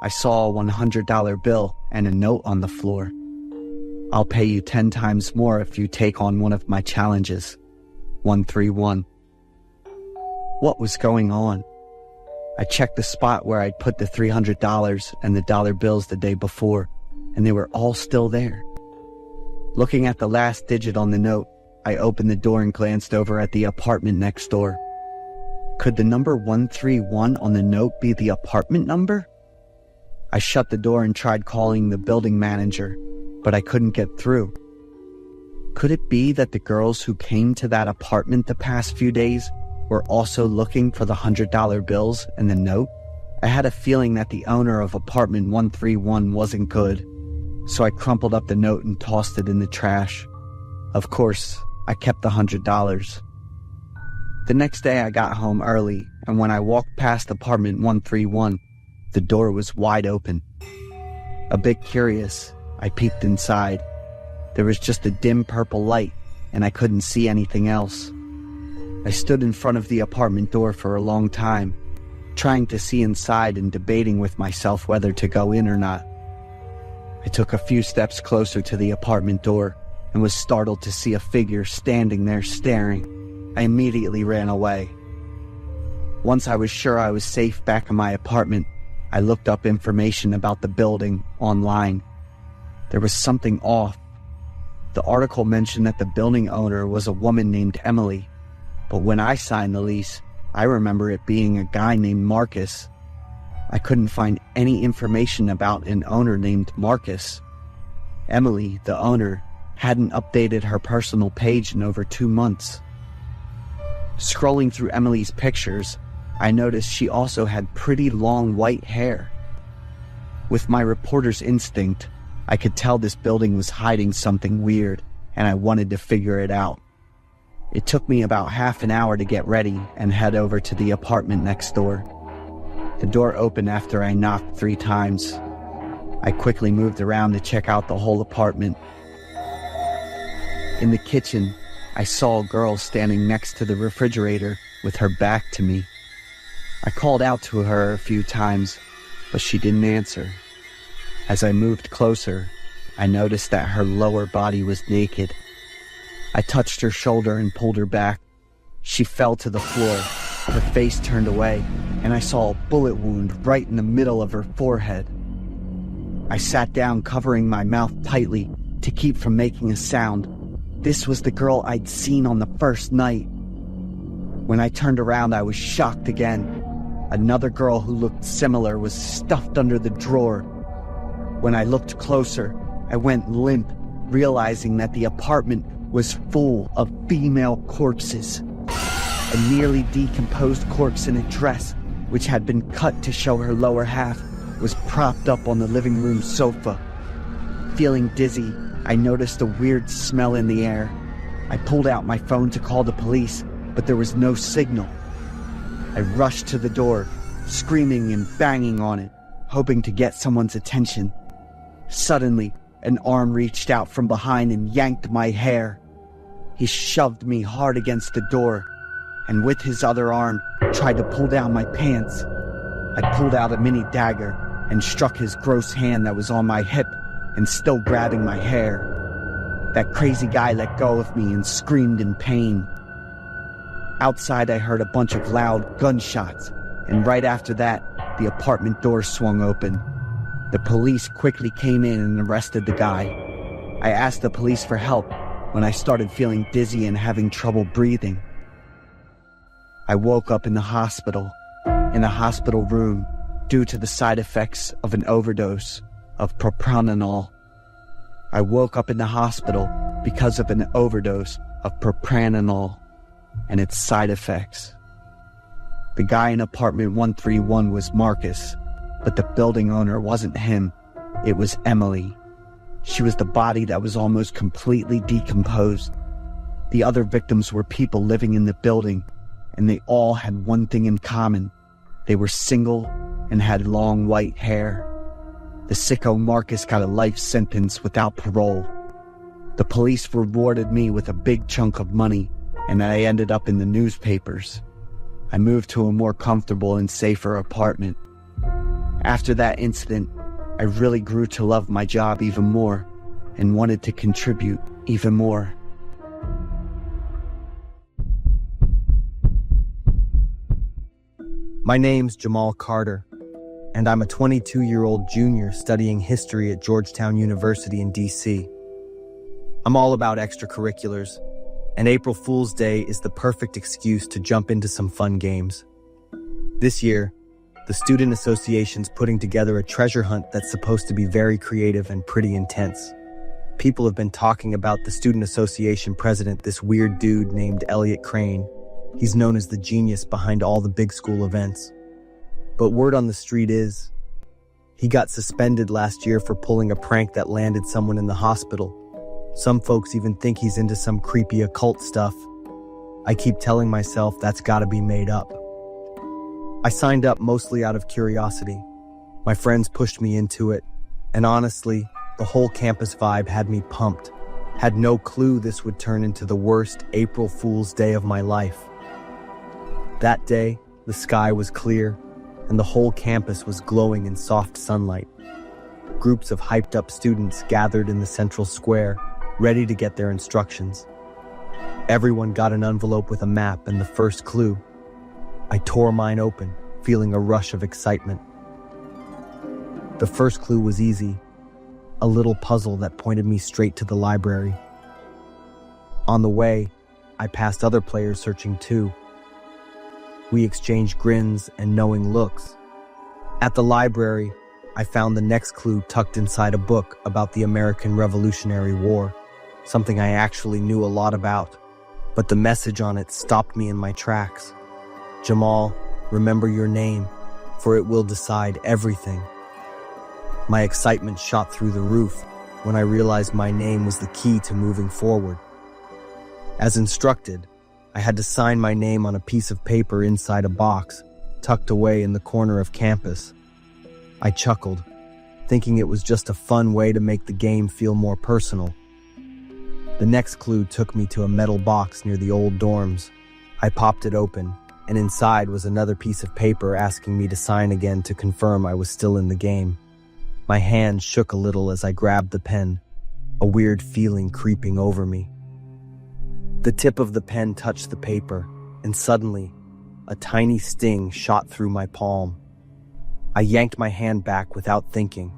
I saw a $100 bill and a note on the floor. "I'll pay you 10 times more if you take on one of my challenges, 131. What was going on? I checked the spot where I'd put the $300 and the dollar bills the day before, and they were all still there. Looking at the last digit on the note, I opened the door and glanced over at the apartment next door. Could the number 131 on the note be the apartment number? I shut the door and tried calling the building manager, but I couldn't get through. Could it be that the girls who came to that apartment the past few days were also looking for the $100 bills and the note? I had a feeling that the owner of apartment 131 wasn't good, so I crumpled up the note and tossed it in the trash. Of course, I kept the $100. The next day I got home early, and when I walked past apartment 131, the door was wide open. A bit curious, I peeked inside. There was just a dim purple light, and I couldn't see anything else. I stood in front of the apartment door for a long time, trying to see inside and debating with myself whether to go in or not. I took a few steps closer to the apartment door and was startled to see a figure standing there staring. I immediately ran away. Once I was sure I was safe back in my apartment, I looked up information about the building online. There was something off. The article mentioned that the building owner was a woman named Emily, but when I signed the lease, I remember it being a guy named Marcus. I couldn't find any information about an owner named Marcus. Emily, the owner, hadn't updated her personal page in over 2 months. Scrolling through Emily's pictures, I noticed she also had pretty long white hair. With my reporter's instinct, I could tell this building was hiding something weird, and I wanted to figure it out. It took me about half an hour to get ready and head over to the apartment next door. The door opened after I knocked 3 times. I quickly moved around to check out the whole apartment. In the kitchen, I saw a girl standing next to the refrigerator with her back to me. I called out to her a few times, but she didn't answer. As I moved closer, I noticed that her lower body was naked. I touched her shoulder and pulled her back. She fell to the floor, her face turned away, and I saw a bullet wound right in the middle of her forehead. I sat down, covering my mouth tightly to keep from making a sound. This was the girl I'd seen on the first night. When I turned around, I was shocked again. Another girl who looked similar was stuffed under the drawer. When I looked closer, I went limp, realizing that the apartment was full of female corpses. A nearly decomposed corpse in a dress which had been cut to show her lower half, was propped up on the living room sofa. Feeling dizzy, I noticed a weird smell in the air. I pulled out my phone to call the police, but there was no signal. I rushed to the door, screaming and banging on it, hoping to get someone's attention. Suddenly, an arm reached out from behind and yanked my hair. He shoved me hard against the door, and with his other arm, tried to pull down my pants. I pulled out a mini dagger and struck his gross hand that was on my hip and still grabbing my hair. That crazy guy let go of me and screamed in pain. Outside, I heard a bunch of loud gunshots, and right after that, the apartment door swung open. The police quickly came in and arrested the guy. I asked the police for help when I started feeling dizzy and having trouble breathing. I woke up in the hospital room, due to the side effects of an overdose of propranolol. I woke up in the hospital because of an overdose of propranolol and its side effects. The guy in apartment 131 was Marcus, but the building owner wasn't him. It was Emily. She was the body that was almost completely decomposed. The other victims were people living in the building, and they all had one thing in common. They were single and had long white hair. The sicko Marcus got a life sentence without parole. The police rewarded me with a big chunk of money, and I ended up in the newspapers. I moved to a more comfortable and safer apartment. After that incident, I really grew to love my job even more and wanted to contribute even more. My name's Jamal Carter, and I'm a 22-year-old junior studying history at Georgetown University in DC. I'm all about extracurriculars, and April Fool's Day is the perfect excuse to jump into some fun games. This year, the Student Association's putting together a treasure hunt that's supposed to be very creative and pretty intense. People have been talking about the Student Association president, this weird dude named Elliot Crane. He's known as the genius behind all the big school events. But word on the street is, he got suspended last year for pulling a prank that landed someone in the hospital. Some folks even think he's into some creepy occult stuff. I keep telling myself that's gotta be made up. I signed up mostly out of curiosity. My friends pushed me into it, and honestly, the whole campus vibe had me pumped. Had no clue this would turn into the worst April Fool's Day of my life. That day, the sky was clear, and the whole campus was glowing in soft sunlight. Groups of hyped-up students gathered in the central square, ready to get their instructions. Everyone got an envelope with a map and the first clue. I tore mine open, feeling a rush of excitement. The first clue was easy, a little puzzle that pointed me straight to the library. On the way, I passed other players searching too. We exchanged grins and knowing looks. At the library, I found the next clue tucked inside a book about the American Revolutionary War, something I actually knew a lot about, but the message on it stopped me in my tracks. Jamal, remember your name, for it will decide everything. My excitement shot through the roof when I realized my name was the key to moving forward. As instructed, I had to sign my name on a piece of paper inside a box, tucked away in the corner of campus. I chuckled, thinking it was just a fun way to make the game feel more personal. The next clue took me to a metal box near the old dorms. I popped it open, and inside was another piece of paper asking me to sign again to confirm I was still in the game. My hand shook a little as I grabbed the pen, a weird feeling creeping over me. The tip of the pen touched the paper, and suddenly, a tiny sting shot through my palm. I yanked my hand back without thinking,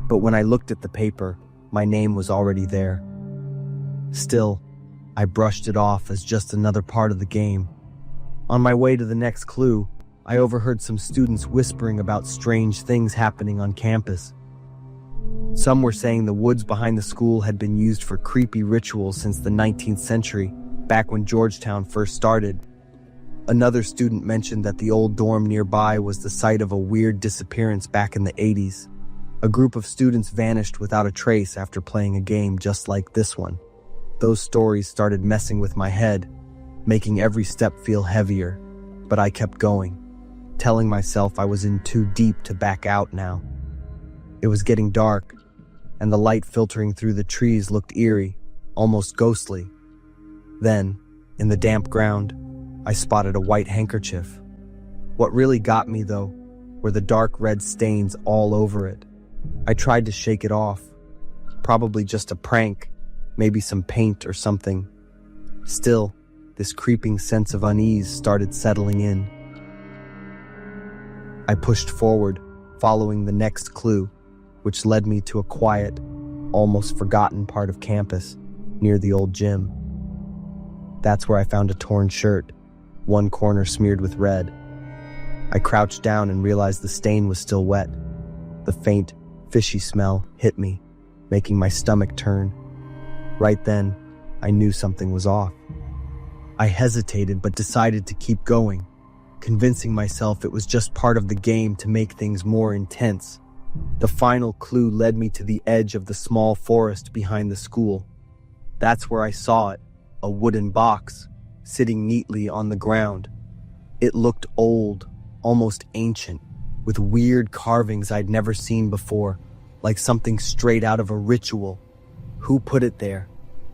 but when I looked at the paper, my name was already there. Still, I brushed it off as just another part of the game. On my way to the next clue, I overheard some students whispering about strange things happening on campus. Some were saying the woods behind the school had been used for creepy rituals since the 19th century, back when Georgetown first started. Another student mentioned that the old dorm nearby was the site of a weird disappearance back in the 80s. A group of students vanished without a trace after playing a game just like this one. Those stories started messing with my head, making every step feel heavier, but I kept going, telling myself I was in too deep to back out now. It was getting dark, and the light filtering through the trees looked eerie, almost ghostly. Then, in the damp ground, I spotted a white handkerchief. What really got me, though, were the dark red stains all over it. I tried to shake it off. Probably just a prank, maybe some paint or something. Still, this creeping sense of unease started settling in. I pushed forward, following the next clue, which led me to a quiet, almost forgotten part of campus, near the old gym. That's where I found a torn shirt, one corner smeared with red. I crouched down and realized the stain was still wet. The faint, fishy smell hit me, making my stomach turn. Right then, I knew something was off. I hesitated but decided to keep going, convincing myself it was just part of the game to make things more intense. The final clue led me to the edge of the small forest behind the school. That's where I saw it, a wooden box, sitting neatly on the ground. It looked old, almost ancient, with weird carvings I'd never seen before, like something straight out of a ritual. Who put it there?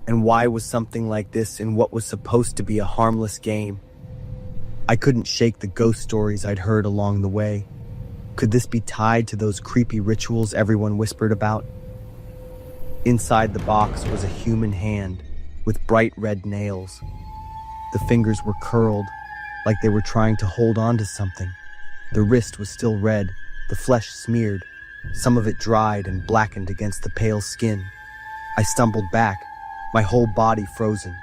And why was something like this in what was supposed to be a harmless game? I couldn't shake the ghost stories I'd heard along the way. Could this be tied to those creepy rituals everyone whispered about? Inside the box was a human hand with bright red nails. The fingers were curled, like they were trying to hold on to something. The wrist was still red, the flesh smeared, some of it dried and blackened against the pale skin. I stumbled back, my whole body frozen.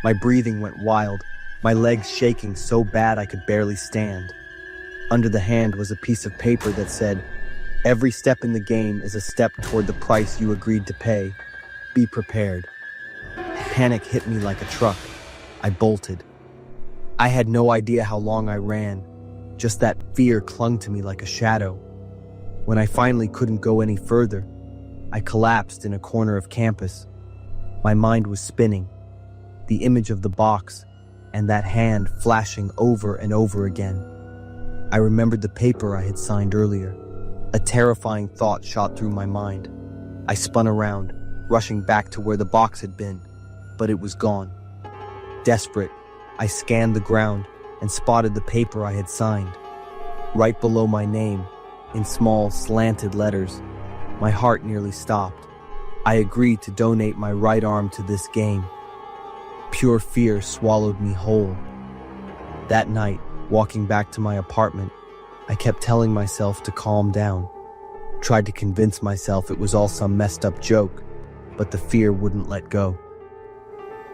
My breathing went wild, my legs shaking so bad I could barely stand. Under the hand was a piece of paper that said, "Every step in the game is a step toward the price you agreed to pay. Be prepared." Panic hit me like a truck. I bolted. I had no idea how long I ran. Just that fear clung to me like a shadow. When I finally couldn't go any further, I collapsed in a corner of campus. My mind was spinning. The image of the box and that hand flashing over and over again. I remembered the paper I had signed earlier. A terrifying thought shot through my mind. I spun around, rushing back to where the box had been, but it was gone. Desperate, I scanned the ground and spotted the paper I had signed. Right below my name, in small, slanted letters, my heart nearly stopped. I agreed to donate my right arm to this game. Pure fear swallowed me whole. That night, walking back to my apartment, I kept telling myself to calm down. Tried to convince myself it was all some messed up joke, but the fear wouldn't let go.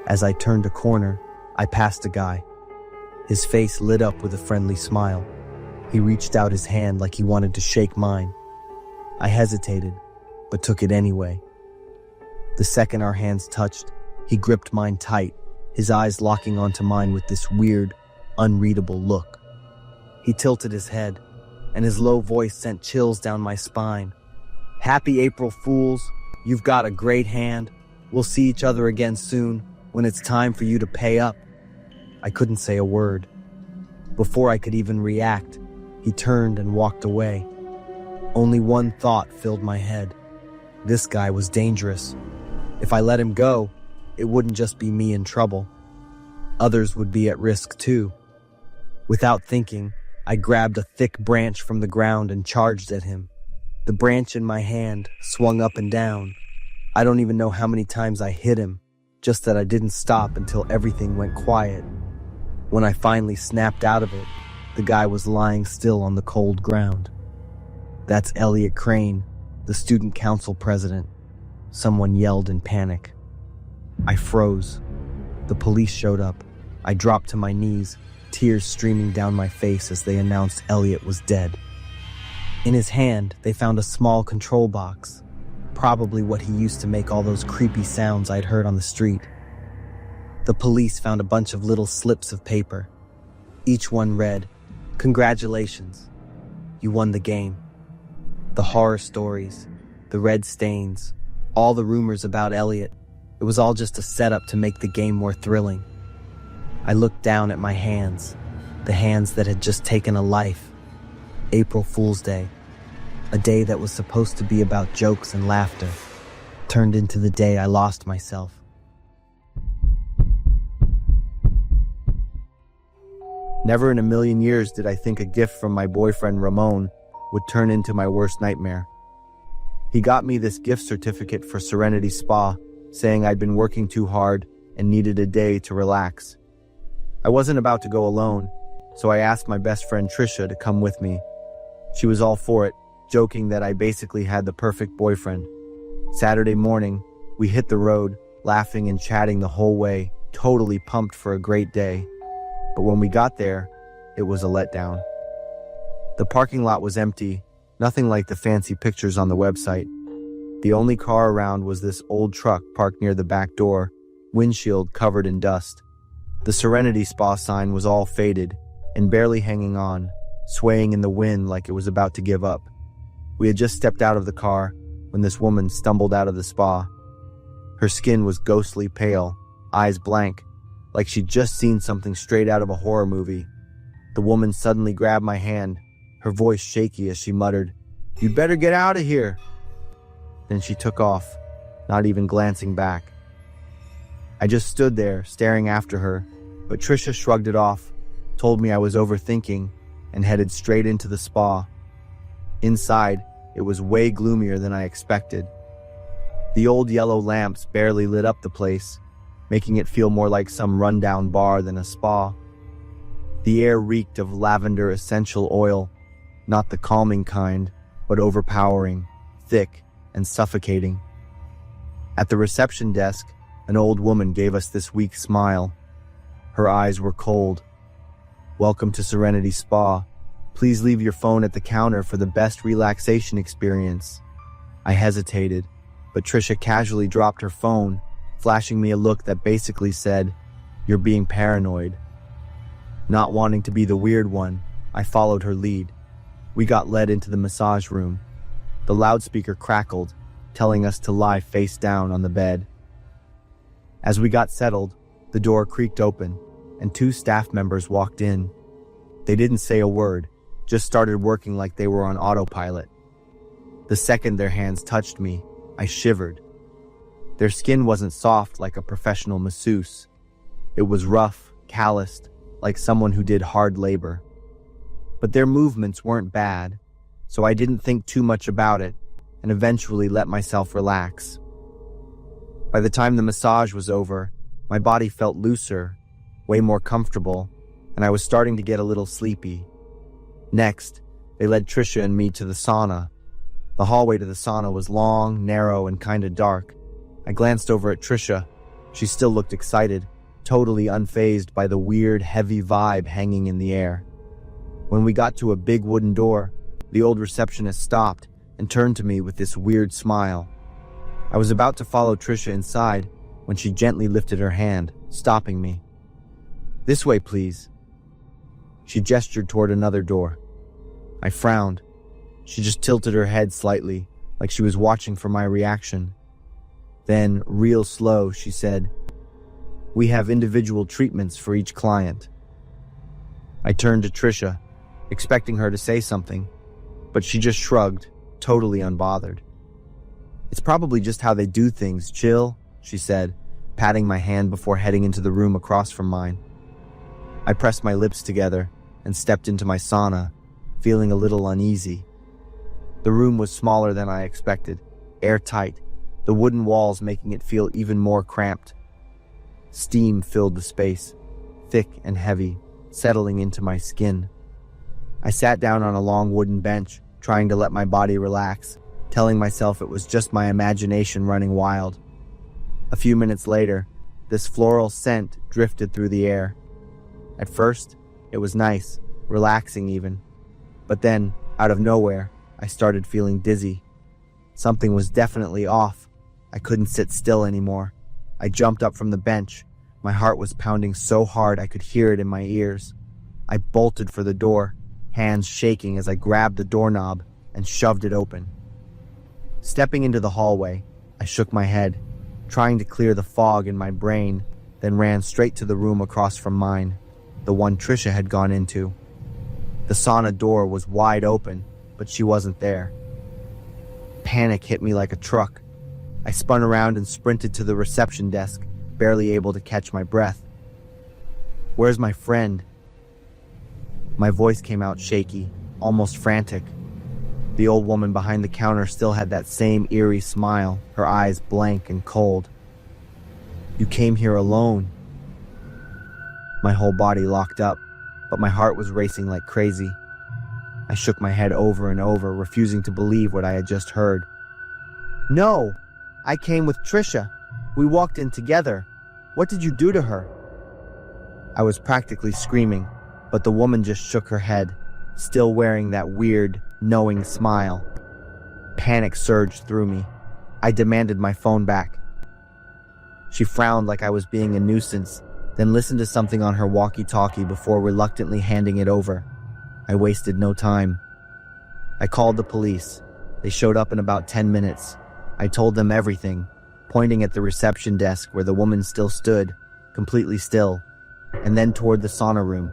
As I turned a corner, I passed a guy. His face lit up with a friendly smile. He reached out his hand like he wanted to shake mine. I hesitated, but took it anyway. The second our hands touched, he gripped mine tight, his eyes locking onto mine with this weird, unreadable look. He tilted his head, and his low voice sent chills down my spine. "Happy April Fools, you've got a great hand. We'll see each other again soon, when it's time for you to pay up." I couldn't say a word. Before I could even react, he turned and walked away. Only one thought filled my head. This guy was dangerous. If I let him go, it wouldn't just be me in trouble. Others would be at risk too. Without thinking, I grabbed a thick branch from the ground and charged at him. The branch in my hand swung up and down. I don't even know how many times I hit him, just that I didn't stop until everything went quiet. When I finally snapped out of it, the guy was lying still on the cold ground. "That's Elliot Crane, the student council president," someone yelled in panic. I froze. The police showed up. I dropped to my knees, tears streaming down my face as they announced Elliot was dead. In his hand, they found a small control box, probably what he used to make all those creepy sounds I'd heard on the street. The police found a bunch of little slips of paper. Each one read, "Congratulations, you won the game." The horror stories, the red stains, all the rumors about Elliot, it was all just a setup to make the game more thrilling. I looked down at my hands, the hands that had just taken a life. April Fool's Day, a day that was supposed to be about jokes and laughter, turned into the day I lost myself. Never in a million years did I think a gift from my boyfriend Ramon would turn into my worst nightmare. He got me this gift certificate for Serenity Spa, saying I'd been working too hard and needed a day to relax. I wasn't about to go alone, so I asked my best friend Trisha to come with me. She was all for it, joking that I basically had the perfect boyfriend. Saturday morning, we hit the road, laughing and chatting the whole way, totally pumped for a great day. But when we got there, it was a letdown. The parking lot was empty, nothing like the fancy pictures on the website. The only car around was this old truck parked near the back door, windshield covered in dust. The Serenity Spa sign was all faded and barely hanging on, swaying in the wind like it was about to give up. We had just stepped out of the car when this woman stumbled out of the spa. Her skin was ghostly pale, eyes blank, like she'd just seen something straight out of a horror movie. The woman suddenly grabbed my hand, her voice shaky as she muttered, "You'd better get out of here." Then she took off, not even glancing back. I just stood there, staring after her, but Trisha shrugged it off, told me I was overthinking, and headed straight into the spa. Inside, it was way gloomier than I expected. The old yellow lamps barely lit up the place, making it feel more like some rundown bar than a spa. The air reeked of lavender essential oil, not the calming kind, but overpowering, thick, and suffocating. At the reception desk, an old woman gave us this weak smile. Her eyes were cold. "Welcome to Serenity Spa. Please leave your phone at the counter for the best relaxation experience." I hesitated, but Trisha casually dropped her phone, flashing me a look that basically said, "You're being paranoid." Not wanting to be the weird one, I followed her lead. We got led into the massage room. The loudspeaker crackled, telling us to lie face down on the bed. As we got settled, the door creaked open, and 2 staff members walked in. They didn't say a word, just started working like they were on autopilot. The second their hands touched me, I shivered. Their skin wasn't soft like a professional masseuse. It was rough, calloused, like someone who did hard labor. But their movements weren't bad, so I didn't think too much about it and eventually let myself relax. By the time the massage was over, my body felt looser, way more comfortable, and I was starting to get a little sleepy. Next, they led Trisha and me to the sauna. The hallway to the sauna was long, narrow, and kinda dark. I glanced over at Trisha. She still looked excited, totally unfazed by the weird, heavy vibe hanging in the air. When we got to a big wooden door, the old receptionist stopped and turned to me with this weird smile. I was about to follow Trisha inside when she gently lifted her hand, stopping me. "This way, please." She gestured toward another door. I frowned. She just tilted her head slightly, like she was watching for my reaction. Then, real slow, she said, "We have individual treatments for each client." I turned to Trisha, expecting her to say something, but she just shrugged, totally unbothered. "It's probably just how they do things, chill," she said, patting my hand before heading into the room across from mine. I pressed my lips together and stepped into my sauna, feeling a little uneasy. The room was smaller than I expected, airtight, the wooden walls making it feel even more cramped. Steam filled the space, thick and heavy, settling into my skin. I sat down on a long wooden bench, trying to let my body relax, telling myself it was just my imagination running wild. A few minutes later, this floral scent drifted through the air. At first, it was nice, relaxing even. But then, out of nowhere, I started feeling dizzy. Something was definitely off. I couldn't sit still anymore. I jumped up from the bench. My heart was pounding so hard I could hear it in my ears. I bolted for the door, hands shaking as I grabbed the doorknob and shoved it open. Stepping into the hallway, I shook my head, trying to clear the fog in my brain, then ran straight to the room across from mine, the one Trisha had gone into. The sauna door was wide open, but she wasn't there. Panic hit me like a truck. I spun around and sprinted to the reception desk, barely able to catch my breath. "Where's my friend?" My voice came out shaky, almost frantic. The old woman behind the counter still had that same eerie smile, her eyes blank and cold. "You came here alone." My whole body locked up, but my heart was racing like crazy. I shook my head over and over, refusing to believe what I had just heard. "No! I came with Trisha. We walked in together. What did you do to her?" I was practically screaming, but the woman just shook her head, still wearing that weird, knowing smile. Panic surged through me. I demanded my phone back. She frowned like I was being a nuisance, then listened to something on her walkie-talkie before reluctantly handing it over. I wasted no time. I called the police. They showed up in about 10 minutes. I told them everything, pointing at the reception desk where the woman still stood, completely still, and then toward the sauna room.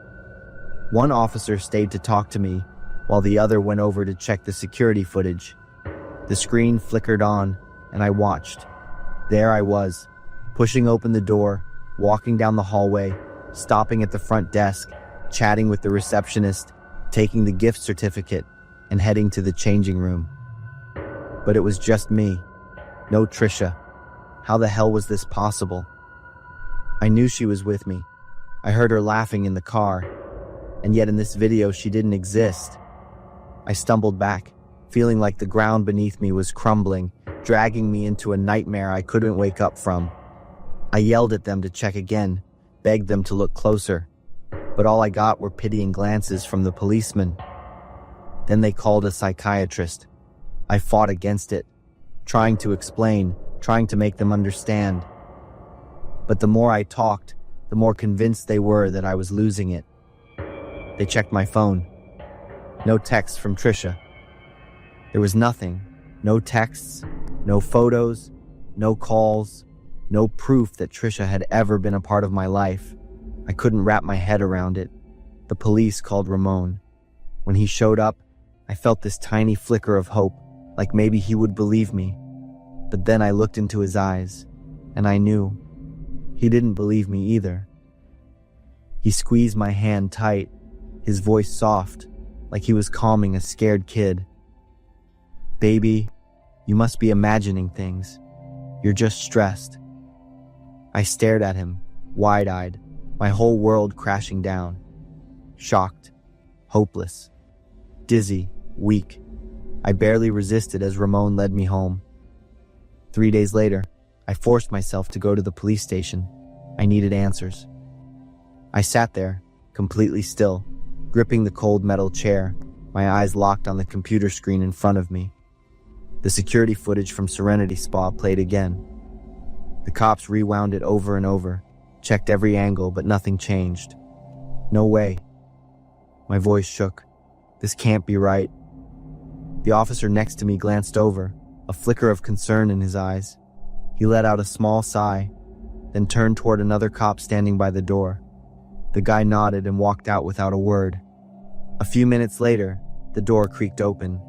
One officer stayed to talk to me, while the other went over to check the security footage. The screen flickered on, and I watched. There I was, pushing open the door, walking down the hallway, stopping at the front desk, chatting with the receptionist, taking the gift certificate, and heading to the changing room. But it was just me. No Trisha. How the hell was this possible? I knew she was with me. I heard her laughing in the car, and yet in this video she didn't exist. I stumbled back, feeling like the ground beneath me was crumbling, dragging me into a nightmare I couldn't wake up from. I yelled at them to check again, begged them to look closer, but all I got were pitying glances from the policeman. Then they called a psychiatrist. I fought against it, trying to explain, trying to make them understand. But the more I talked, the more convinced they were that I was losing it. They checked my phone. No texts from Trisha. There was nothing. No texts, no photos, no calls, no proof that Trisha had ever been a part of my life. I couldn't wrap my head around it. The police called Ramon. When he showed up, I felt this tiny flicker of hope, like maybe he would believe me. But then I looked into his eyes, and I knew he didn't believe me either. He squeezed my hand tight, his voice soft, like he was calming a scared kid. "Baby, you must be imagining things. You're just stressed." I stared at him, wide-eyed, my whole world crashing down. Shocked, hopeless, dizzy, weak. I barely resisted as Ramon led me home. 3 days later, I forced myself to go to the police station. I needed answers. I sat there, completely still, gripping the cold metal chair, my eyes locked on the computer screen in front of me. The security footage from Serenity Spa played again. The cops rewound it over and over, checked every angle, but nothing changed. No way. My voice shook. This can't be right. The officer next to me glanced over, a flicker of concern in his eyes. He let out a small sigh, then turned toward another cop standing by the door. The guy nodded and walked out without a word. A few minutes later, the door creaked open.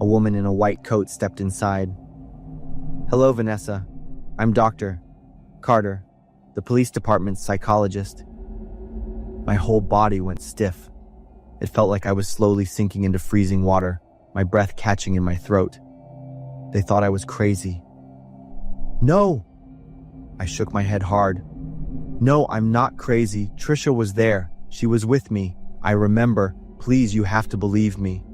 A woman in a white coat stepped inside. "Hello, Vanessa. I'm Dr. Carter, the police department's psychologist." My whole body went stiff. It felt like I was slowly sinking into freezing water, my breath catching in my throat. They thought I was crazy. "No!" I shook my head hard. "No, I'm not crazy. Trisha was there. She was with me. I remember. Please, you have to believe me."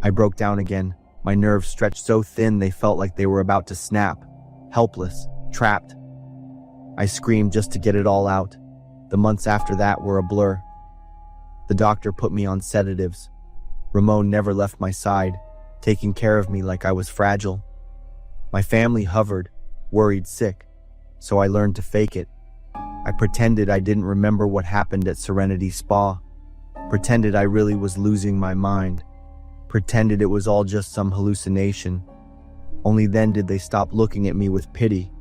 I broke down again, my nerves stretched so thin they felt like they were about to snap. Helpless, trapped. I screamed just to get it all out. The months after that were a blur. The doctor put me on sedatives. Ramon never left my side, taking care of me like I was fragile. My family hovered, worried sick, so I learned to fake it. I pretended I didn't remember what happened at Serenity Spa, pretended I really was losing my mind, pretended it was all just some hallucination. Only then did they stop looking at me with pity.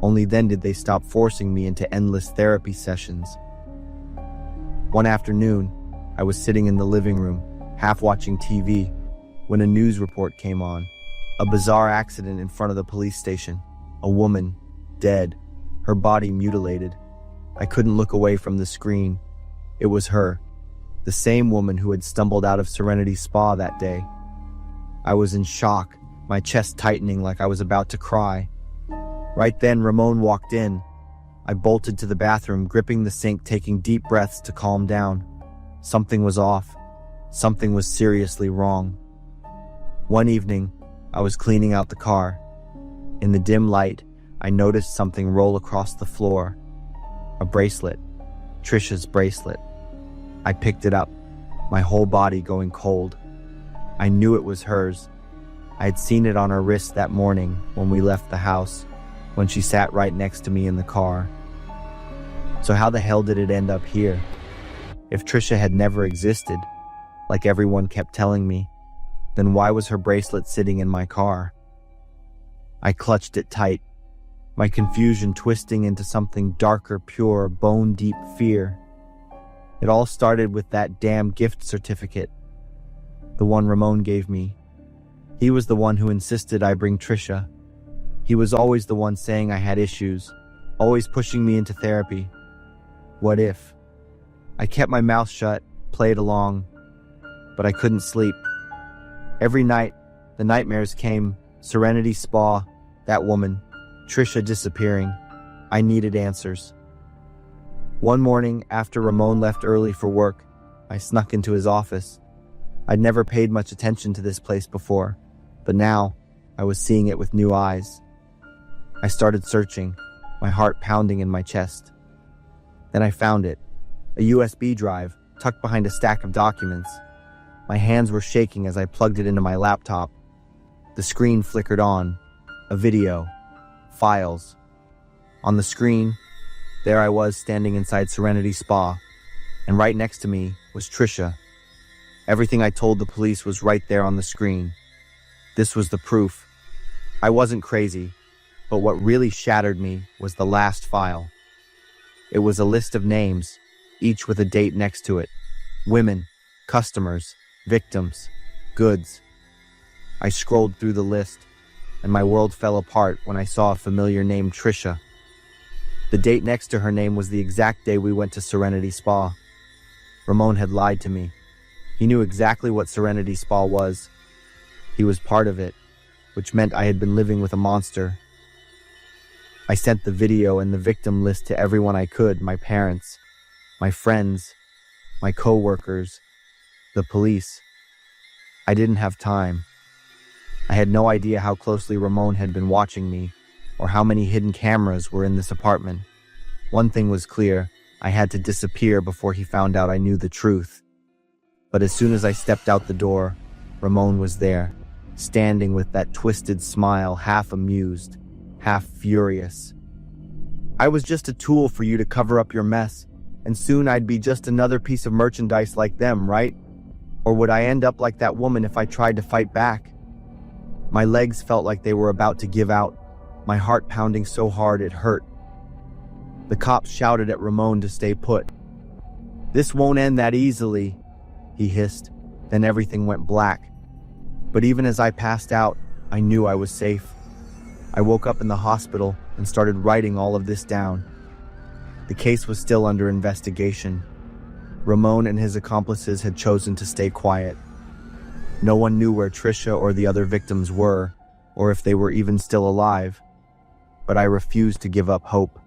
Only then did they stop forcing me into endless therapy sessions. One afternoon, I was sitting in the living room, half watching TV, when a news report came on. A bizarre accident in front of the police station. A woman, dead, her body mutilated. I couldn't look away from the screen. It was her, the same woman who had stumbled out of Serenity Spa that day. I was in shock, my chest tightening like I was about to cry. Right then, Ramon walked in. I bolted to the bathroom, gripping the sink, taking deep breaths to calm down. Something was off. Something was seriously wrong. One evening, I was cleaning out the car. In the dim light, I noticed something roll across the floor. A bracelet. Trisha's bracelet. I picked it up, my whole body going cold. I knew it was hers. I had seen it on her wrist that morning when we left the house, when she sat right next to me in the car. So how the hell did it end up here? If Trisha had never existed, like everyone kept telling me, then why was her bracelet sitting in my car? I clutched it tight, my confusion twisting into something darker, pure, bone-deep fear. It all started with that damn gift certificate, the one Ramon gave me. He was the one who insisted I bring Trisha. He was always the one saying I had issues, always pushing me into therapy. What if? I kept my mouth shut, played along, but I couldn't sleep. Every night, the nightmares came. Serenity Spa, that woman, Trisha disappearing. I needed answers. One morning, after Ramon left early for work, I snuck into his office. I'd never paid much attention to this place before, but now I was seeing it with new eyes. I started searching, my heart pounding in my chest. Then I found it, a USB drive tucked behind a stack of documents. My hands were shaking as I plugged it into my laptop. The screen flickered on, a video, files. On the screen, there I was standing inside Serenity Spa, and right next to me was Trisha. Everything I told the police was right there on the screen. This was the proof. I wasn't crazy, but what really shattered me was the last file. It was a list of names, each with a date next to it. Women, customers, victims, goods. I scrolled through the list, and my world fell apart when I saw a familiar name, Trisha. The date next to her name was the exact day we went to Serenity Spa. Ramon had lied to me. He knew exactly what Serenity Spa was. He was part of it, which meant I had been living with a monster. I sent the video and the victim list to everyone I could, my parents, my friends, my co-workers, the police. I didn't have time. I had no idea how closely Ramon had been watching me, or how many hidden cameras were in this apartment. One thing was clear, I had to disappear before he found out I knew the truth. But as soon as I stepped out the door, Ramon was there, standing with that twisted smile, half amused, half furious. I was just a tool for you to cover up your mess, and soon I'd be just another piece of merchandise like them, right? Or would I end up like that woman if I tried to fight back? My legs felt like they were about to give out, my heart pounding so hard it hurt. The cops shouted at Ramon to stay put. "This won't end that easily," he hissed. Then everything went black. But even as I passed out, I knew I was safe. I woke up in the hospital and started writing all of this down. The case was still under investigation. Ramon and his accomplices had chosen to stay quiet. No one knew where Trisha or the other victims were, or if they were even still alive. But I refused to give up hope.